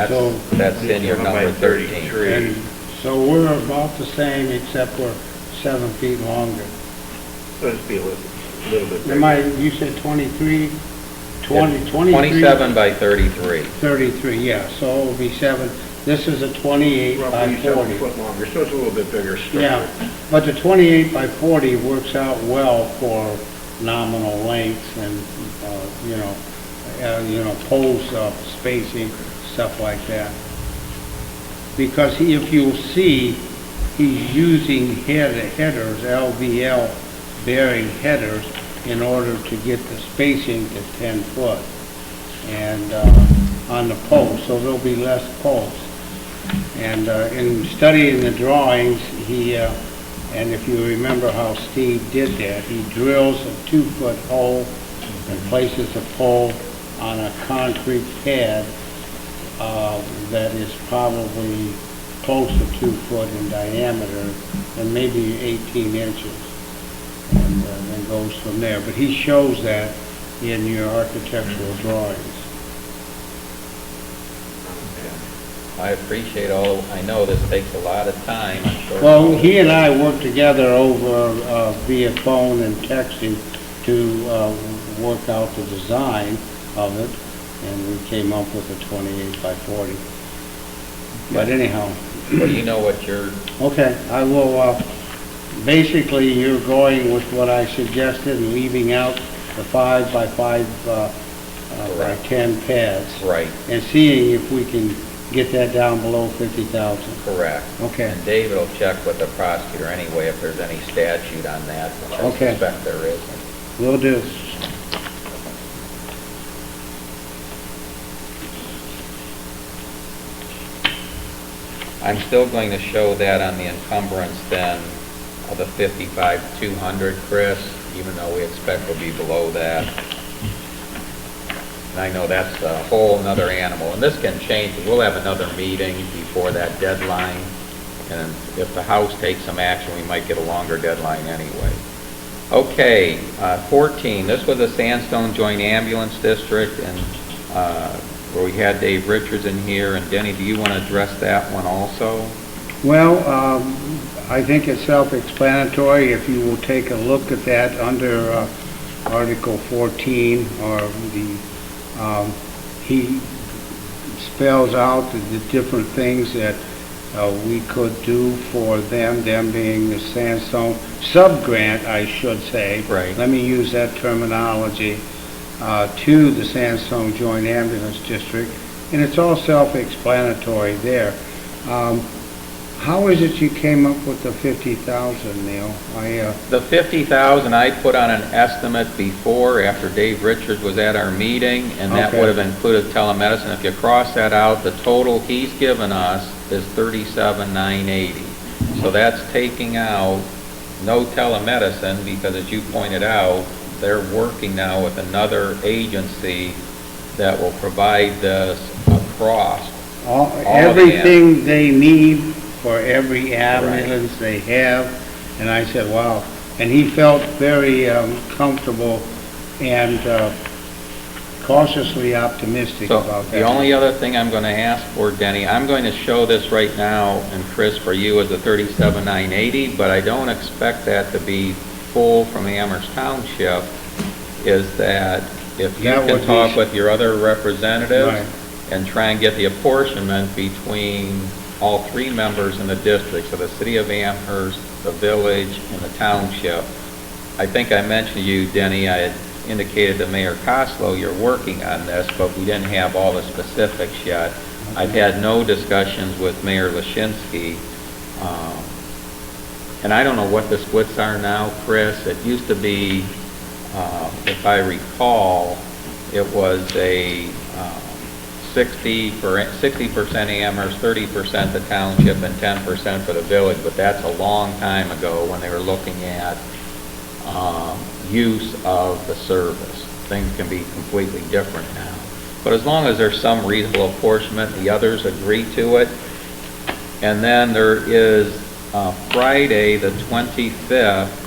that's in your number 13. And so we're about the same, except we're 7 feet longer. So it'd be a little bit bigger. Am I, you said 23? 23? 27 by 33. 33, yeah, so it will be 7. This is a 28 by Roughly 7 40. foot longer, so it's a little bit bigger structure. Yeah, but the 28 by 40 works out well for nominal lengths and, pole spacing, stuff like that. Because if you'll see, he's using headers, LVL bearing headers, in order to get the spacing to 10 foot and on the post, so there'll be less posts. And in studying the drawings, and if you remember how Steve did that, he drills a 2-foot hole and places a pole on a concrete pad that is probably close to 2 foot in diameter and maybe 18 inches. And then goes from there. But he shows that in your architectural drawings. I appreciate I know this takes a lot of time. I'm sure. Well, he and I worked together over via phone and texting to work out the design of it, and we came up with a 28 by 40. But anyhow. Well, you know what you're... Okay, I will... Basically, you're going with what I suggested and leaving out the 5 by 5 by 10 pads. Right. And seeing if we can get that down below 50,000. Correct. Okay. And David will check with the prosecutor anyway if there's any statute on that, which I Okay. suspect there isn't. Will do. I'm still going to show that on the encumbrance then of the 55,200, Chris, even though we expect we'll be below that. And I know that's a whole nother animal, and this can change. We'll have another meeting before that deadline, and if the House takes some action, we might get a longer deadline anyway. Okay, 14, this was a Sandstone Joint Ambulance District, and where we had Dave Richards in here, and Denny, do you want to address that one also? Well, I think it's self-explanatory. If you will take a look at that under Article 14, or he spells out the different things that we could do for them being the Sandstone sub-grant, I should say. Right. Let me use that terminology, to the Sandstone Joint Ambulance District, and it's all self-explanatory there. How is it you came up with the 50,000, Neil? The 50,000 I put on an estimate before, after Dave Richards was at our meeting, and that Okay. would have included telemedicine. If you cross that out, the total he's given us is 37,980. So that's taking out no telemedicine, because as you pointed out, they're working now with another agency that will provide this across. Everything they need for every ambulance they have, and I said, wow. And he felt very comfortable and cautiously optimistic So about that. the only other thing I'm going to ask for, Denny, I'm going to show this right now, and Chris, for you, as a 37,980, but I don't expect that to be full from Amherst Township, is that if you That would can be- talk with your other representatives Right. and try and get the apportionment between all three members in the district, so the city of Amherst, the village, and the township. I think I mentioned to you, Denny, I had indicated to Mayor Costello you're working on this, but we didn't have all the specifics yet. I've had no discussions with Mayor Lashinsky. And I don't know what the splits are now, Chris. It used to be, if I recall, it was a 60% Amherst, 30% the township, and 10% for the village, but that's a long time ago when they were looking at use of the service. Things can be completely different now. But as long as there's some reasonable apportionment, the others agree to it. And then there is Friday, the 25th,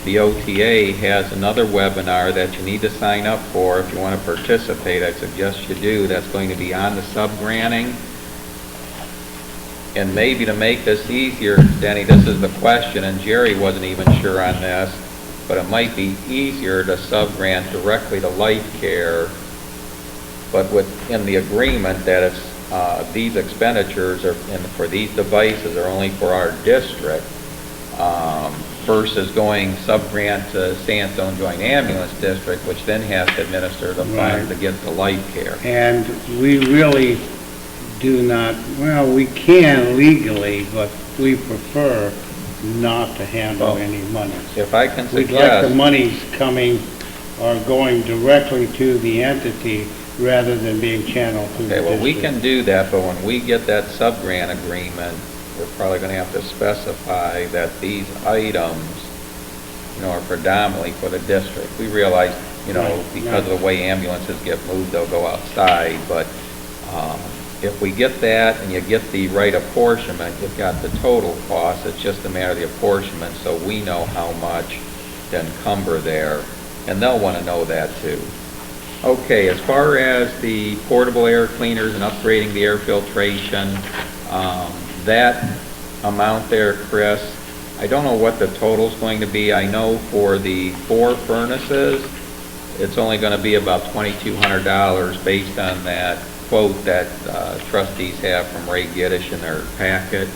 the OTA has another webinar that you need to sign up for if you want to participate. I suggest you do. That's going to be on the sub-granting. And maybe to make this easier, Denny, this is the question, and Jerry wasn't even sure on this, but it might be easier to sub-grant directly to Life Care, but within the agreement that it's these expenditures are for these devices are only for our district, versus going sub-grant to Sandstone Joint Ambulance District, which then has to administer the funds to get to Life Care. And we really do not, well, we can legally, but we prefer not to handle any money. If I can We'd like the suggest, monies coming or going directly to the entity rather than being channeled to the okay, well, we district. can do that, but when we get that sub-grant agreement, we're probably going to have to specify that these items, you know, are predominantly for the district. We realize, you know, Right, because of the way ambulances get moved, they'll go outside, but if we get that and you get the right apportionment, you've got the total cost. It's just a matter of the apportionment, so we know how much to encumber there, and they'll want to know that too. Okay, as far as the portable air cleaners and upgrading the air filtration, that amount there, Chris, I don't know what the total's going to be. I know for the 4 furnaces, it's only going to be about $2,200 based on that quote that trustees have from Ray Giddish in their packet.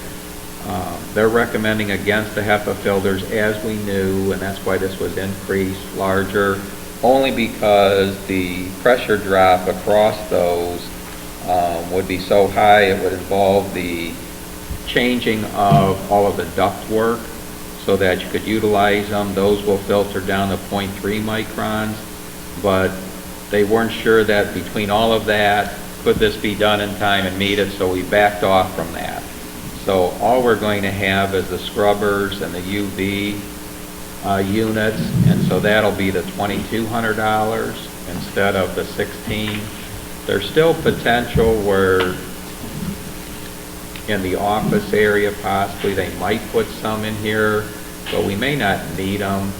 They're recommending against the HEPA filters as we knew, and that's why this was increased larger, only because the pressure drop across those would be so high it would involve the changing of all of the duct work so that you could utilize them. Those will filter down to 0.3 microns, but they weren't sure that between all of that, could this be done in time and meet it, so we backed off from that. So all we're going to have is the scrubbers and the UV units, and so that'll be the $2,200 instead of the $16,000. There's still potential where in the office area possibly they might put some in here, but we may not need them.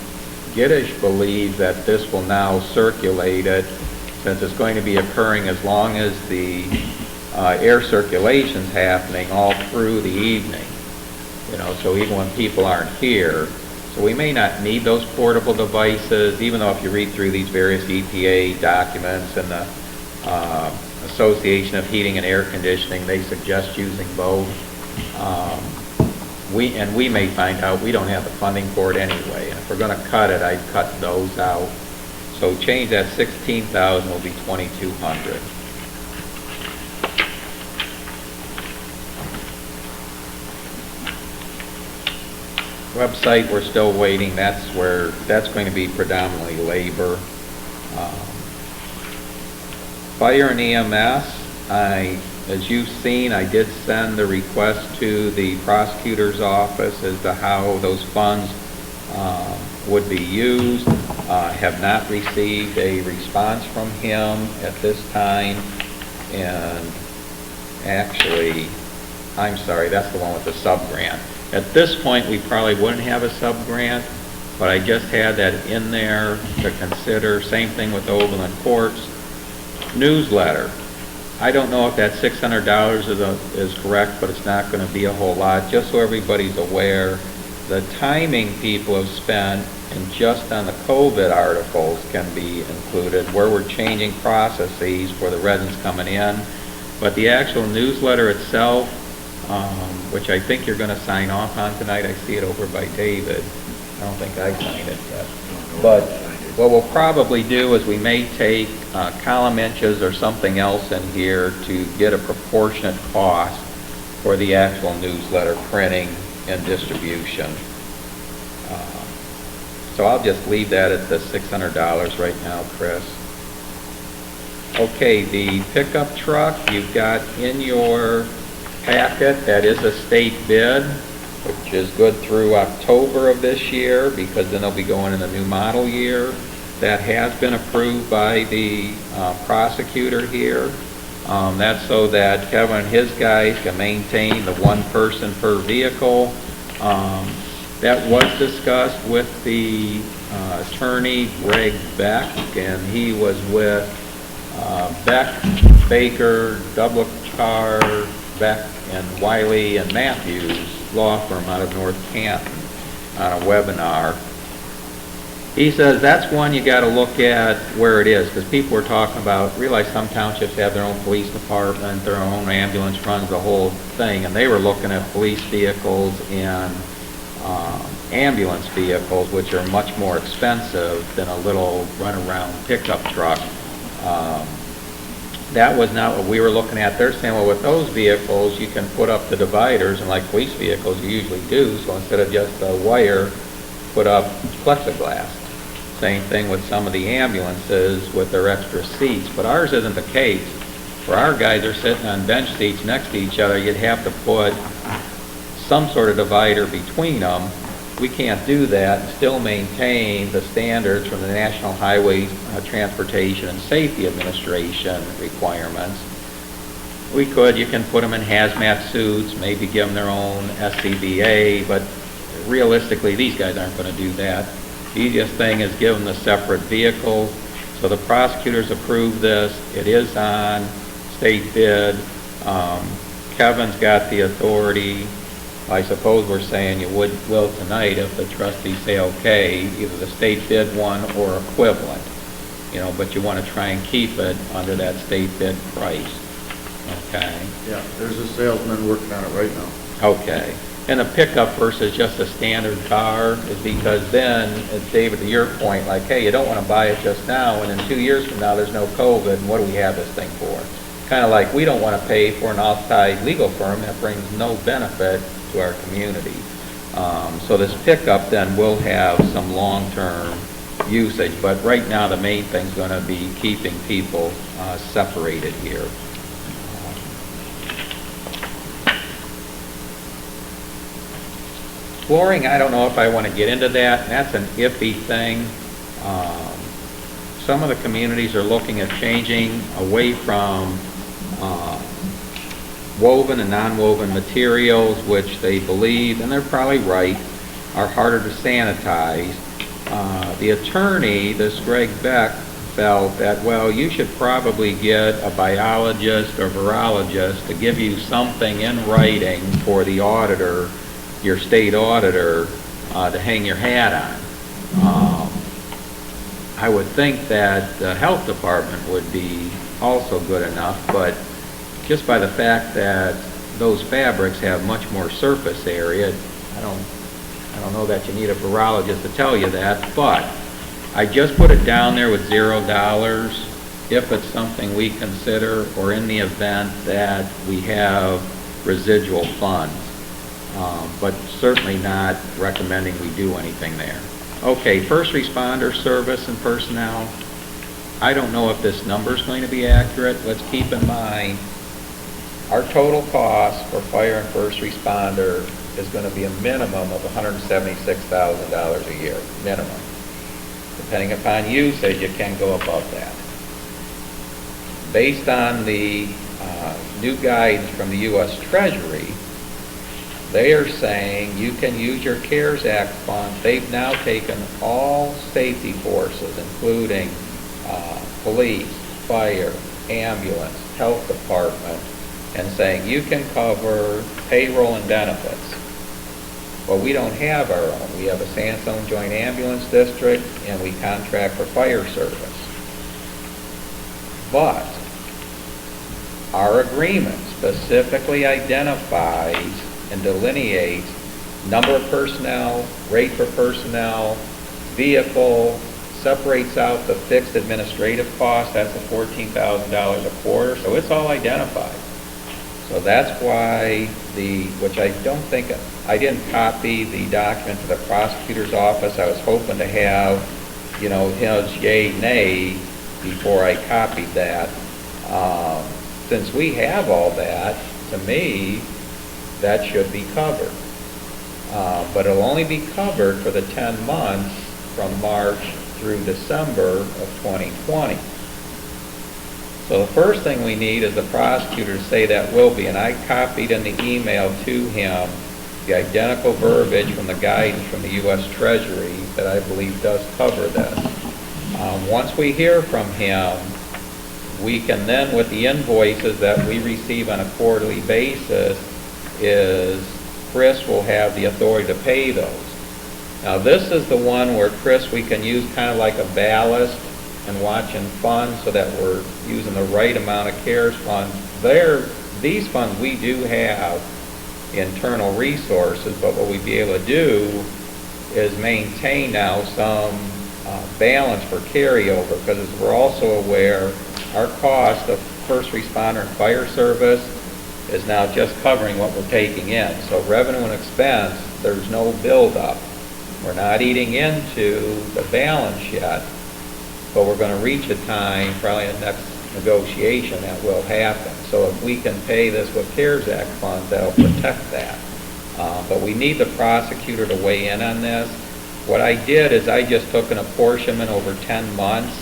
Giddish believes that this will now circulate it, since it's going to be occurring as long as the air circulation's happening all through the evening. You know, so even when people aren't here. So we may not need those portable devices, even though if you read through these various EPA documents and the Association of Heating and Air Conditioning, they suggest using both. We may find out we don't have the funding for it anyway, and if we're going to cut it, I'd cut those out. So change that 16,000 will be 2,200. Website, we're still waiting. That's going to be predominantly labor. Fire and EMS, as you've seen, I did send the request to the prosecutor's office as to how those funds would be used. Have not received a response from him at this time, and actually, I'm sorry, that's the one with the sub-grant. At this point, we probably wouldn't have a sub-grant, but I just had that in there to consider. Same thing with Overland Courts. Newsletter. I don't know if that $600 is correct, but it's not going to be a whole lot. Just so everybody's aware, the timing people have spent and just on the COVID articles can be included, where we're changing processes for the residents coming in. But the actual newsletter itself, which I think you're going to sign off on tonight. I see it over by David. I don't think I signed it yet. But what we'll probably do is we may take column inches or something else in here to get a proportionate cost for the actual newsletter printing and distribution. So I'll just leave that at the $600 right now, Chris. Okay, the pickup truck, you've got in your packet, that is a state bid, which is good through October of this year, because then they'll be going in the new model year. That has been approved by the prosecutor here. That's so that Kevin and his guys can maintain the one person per vehicle. That was discussed with the attorney, Greg Beck, and he was with Beck, Baker, Dublicar, Beck, and Wiley and Matthews law firm out of North Canton on a webinar. He says that's one you got to look at where it is, because people were talking about, realize some townships have their own police department, their own ambulance runs the whole thing, and they were looking at police vehicles and ambulance vehicles, which are much more expensive than a little runaround pickup truck. That was not what we were looking at. They're saying, well, with those vehicles, you can put up the dividers, and like police vehicles, you usually do, so instead of just a wire, put up plexiglass. Same thing with some of the ambulances with their extra seats, but ours isn't the case. Where our guys are sitting on bench seats next to each other, you'd have to put some sort of divider between them. We can't do that and still maintain the standards from the National Highway Transportation and Safety Administration requirements. We could, you can put them in hazmat suits, maybe give them their own SCBA, but realistically, these guys aren't going to do that. The easiest thing is give them the separate vehicles. So the prosecutors approved this. It is on state bid. Kevin's got the authority. I suppose we're saying you will tonight if the trustees say okay, either the state bid one or equivalent, but you want to try and keep it under that state bid price. Okay. Yeah, there's a salesman working on it right now. Okay. And a pickup versus just a standard car is because then, as David, to your point, like, hey, you don't want to buy it just now, and in 2 years from now there's no COVID, and what do we have this thing for? Kind of like we don't want to pay for an outside legal firm that brings no benefit to our community. So this pickup then will have some long-term usage, but right now the main thing is going to be keeping people separated here. Flooring, I don't know if I want to get into that. That's an iffy thing. Some of the communities are looking at changing away from woven and non-woven materials, which they believe, and they're probably right, are harder to sanitize. The attorney, this Greg Beck, felt that, well, you should probably get a biologist or virologist to give you something in writing for the auditor, your state auditor, to hang your hat on. I would think that the health department would be also good enough, but just by the fact that those fabrics have much more surface area, I don't know that you need a virologist to tell you that, but I just put it down there with $0 if it's something we consider, or in the event that we have residual funds. But certainly not recommending we do anything there. Okay, first responder service and personnel. I don't know if this number is going to be accurate. Let's keep in mind our total cost for fire and first responder is going to be a minimum of $176,000 a year, minimum. Depending upon usage, it can go above that. Based on the new guidance from the U.S. Treasury, they are saying you can use your CARES Act funds. They've now taken all safety forces, including police, fire, ambulance, health department, and saying you can cover payroll and benefits. Well, we don't have our own. We have a Sandstone Joint Ambulance District, and we contract for fire service. But our agreements specifically identifies and delineates number of personnel, rate for personnel, vehicle, separates out the fixed administrative cost, that's the $14,000 a quarter, so it's all identified. So that's why which I don't think, I didn't copy the document to the prosecutor's office. I was hoping to have, his yay, nay, before I copied that. Since we have all that, to me, that should be covered. But it'll only be covered for the 10 months from March through December of 2020. So the first thing we need is the prosecutor to say that will be, and I copied in the email to him the identical verbiage from the guidance from the U.S. Treasury that I believe does cover this. Once we hear from him, we can then, with the invoices that we receive on a quarterly basis, is Chris will have the authority to pay those. Now this is the one where, Chris, we can use kind of like a ballast and watching funds so that we're using the right amount of CARES funds. These funds, we do have internal resources, but what we'd be able to do is maintain now some balance for carryover, because as we're also aware, our cost of first responder and fire service is now just covering what we're taking in. So revenue and expense, there's no buildup. We're not eating into the balance yet, but we're going to reach a time, probably in the next negotiation, that will happen. So if we can pay this with CARES Act funds, that'll protect that. But we need the prosecutor to weigh in on this. What I did is I just took an apportionment over 10 months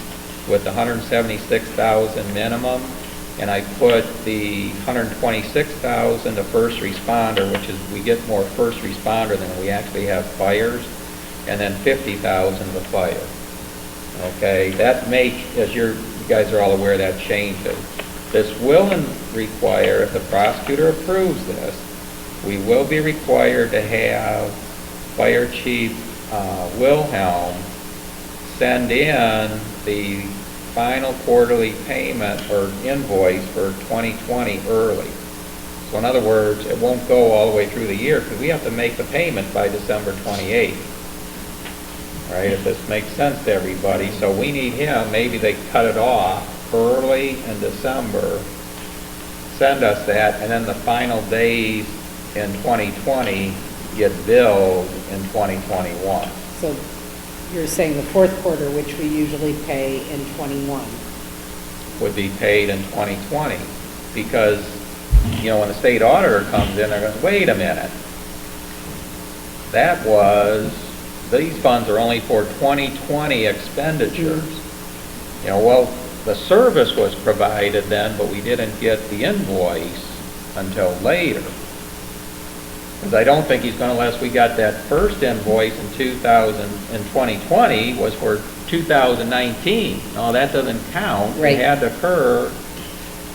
with the $176,000 minimum, and I put the $126,000 to first responder, which is, we get more first responder than we actually have fires, and then $50,000 to fire. Okay, that as you guys are all aware, that changes. This will require, if the prosecutor approves this, we will be required to have Fire Chief Wilhelm send in the final quarterly payment or invoice for 2020 early. So in other words, it won't go all the way through the year, because we have to make the payment by December 28th. Right, if this makes sense to everybody. So we need him, maybe they cut it off early in December, send us that, and then the final days in 2020 get billed in 2021. So you're saying the fourth quarter, which we usually pay in 21. Would be paid in 2020, because, when the state auditor comes in, they're going, wait a minute, these funds are only for 2020 expenditures. Well, the service was provided then, but we didn't get the invoice until later. Because I don't think he's going to, unless we got that first invoice in 2020 was for 2019. No, that doesn't count. Right. It had to occur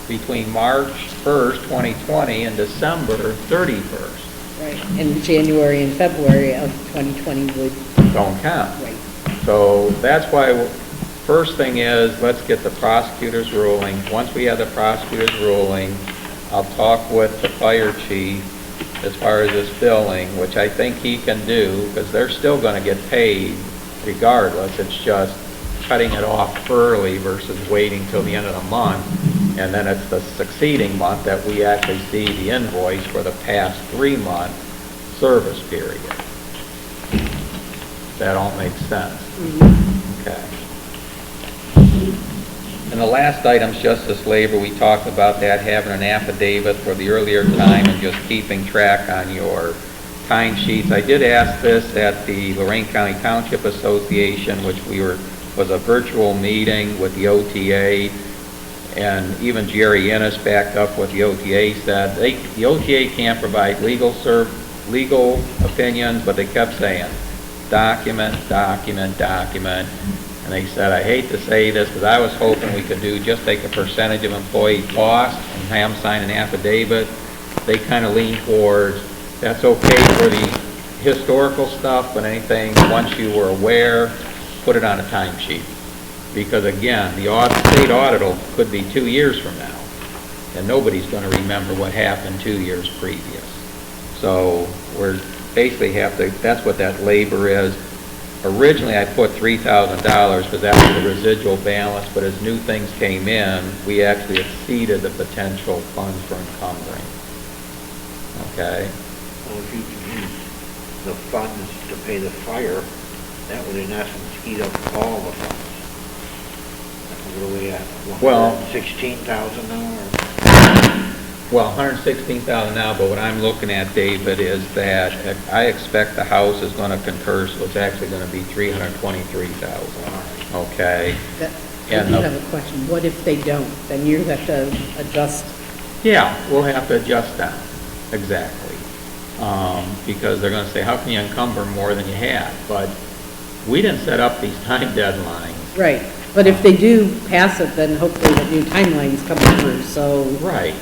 between March 1st, 2020 and December 31st. Right, and January and February of 2020 don't count. Right. So that's why, first thing is, let's get the prosecutor's ruling. Once we have the prosecutor's ruling, I'll talk with the fire chief as far as this billing, which I think he can do, because they're still going to get paid regardless. It's just cutting it off early versus waiting till the end of the month, and then it's the succeeding month that we actually see the invoice for the past 3-month service period. That all makes sense. Mm-hmm. Okay. And the last item's justice labor. We talked about that, having an affidavit for the earlier time and just keeping track on your time sheets. I did ask this at the Lorraine County Township Association, which was a virtual meeting with the OTA, and even Jerry Ennis backed up what the OTA said. The OTA can't provide legal opinions, but they kept saying, document, document, document. And they said, I hate to say this, because I was hoping we could just take a percentage of employee cost and have them sign an affidavit. They kind of lean towards, that's okay for the historical stuff, but anything, once you were aware, put it on a timesheet. Because again, the state audit could be 2 years from now. and nobody's gonna remember what happened 2 years previous. So we're basically have to, that's what that labor is. Originally, I put $3,000 because that was the residual balance, but as new things came in, we actually exceeded the potential funds for encumbering. Okay? Well, if you can use the funds to pay the fire, that would in essence eat up all the funds. What are we at? Well- 16,000 now, or? Well, 116,000 now, but what I'm looking at, David, is that I expect the house is gonna concur, so it's actually gonna be 323,000, okay? I And do the- have a question. What if they don't? Then you have to adjust. Yeah, we'll have to adjust that, exactly. Because they're gonna say, how can you encumber more than you had? But we didn't set up these time deadlines. Right. But if they do pass it, then hopefully the new timeline's coming through, so. Right,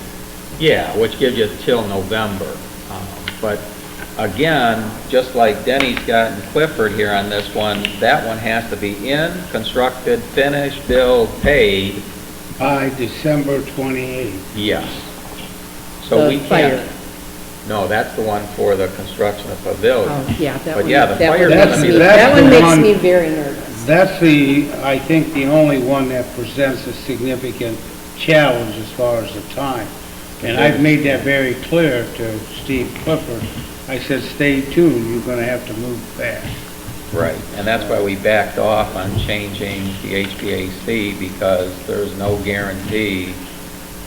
yeah, which gives you till November. But again, just like Denny's got in Clifford here on this one, that one has to be in, constructed, finished, billed, paid. By December 28th. Yes. So The we fire. can't. No, that's the one for the construction of pavilion. Oh, yeah, that But one. yeah, the that fire's one gonna makes be- me- that's That one the makes one- me very nervous. That's the, I think, the only one that presents a significant challenge as far as the time. And I've made that very clear to Steve Clifford. I said, stay tuned, you're gonna have to move fast. Right, and that's why we backed off on changing the HVAC, because there's no guarantee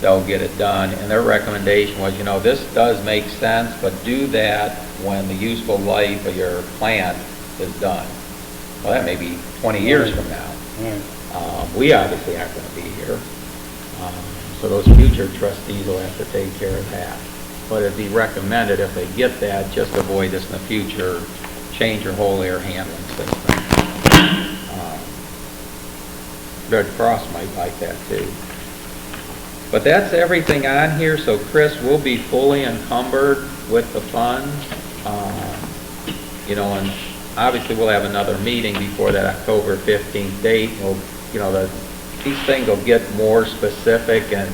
they'll get it done. And their recommendation was, this does make sense, but do that when the useful life of your plant is done. Well, that may be 20 years from now. Right. We obviously aren't going to be here. So those future trustees will have to take care of that. But it'd be recommended if they get that, just avoid this in the future, change your whole air handling system. Red Cross might like that too. But that's everything on here, so Chris will be fully encumbered with the funds. And obviously we'll have another meeting before that October 15th date. These things will get more specific and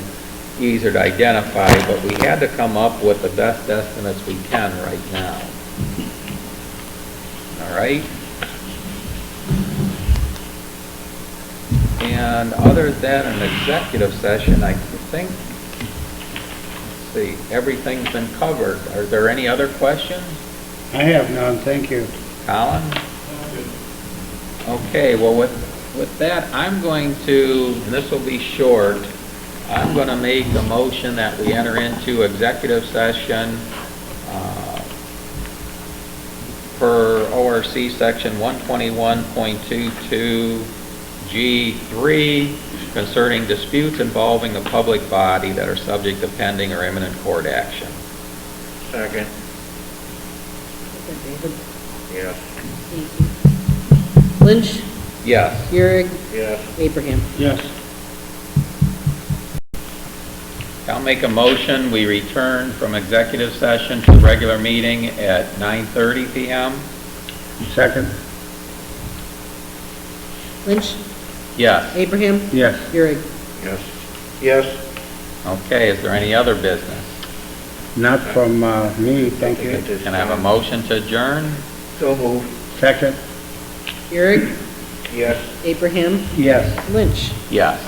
easier to identify, but we had to come up with the best estimates we can right now. All right? And other than an executive session, I think, let's see, everything's been covered. Are there any other questions? I have none, thank you. Colin? Okay, well, with that, I'm going to, and this will be short, I'm going to make a motion that we enter into executive session per ORC section 121.22 G3 concerning disputes involving a public body that are subject to pending or imminent court action. Second. David? Yes. Lynch? Yes. Keurig? Yes. Abraham? Yes. I'll make a motion, we return from executive session to regular meeting at 9:30 p.m. Second? Lynch? Yes. Abraham? Yes. Keurig? Yes. Yes. Okay, is there any other business? Not from me, thank you. Can I have a motion to adjourn? So moved. Second? Keurig? Yes. Abraham? Yes. Lynch? Yes.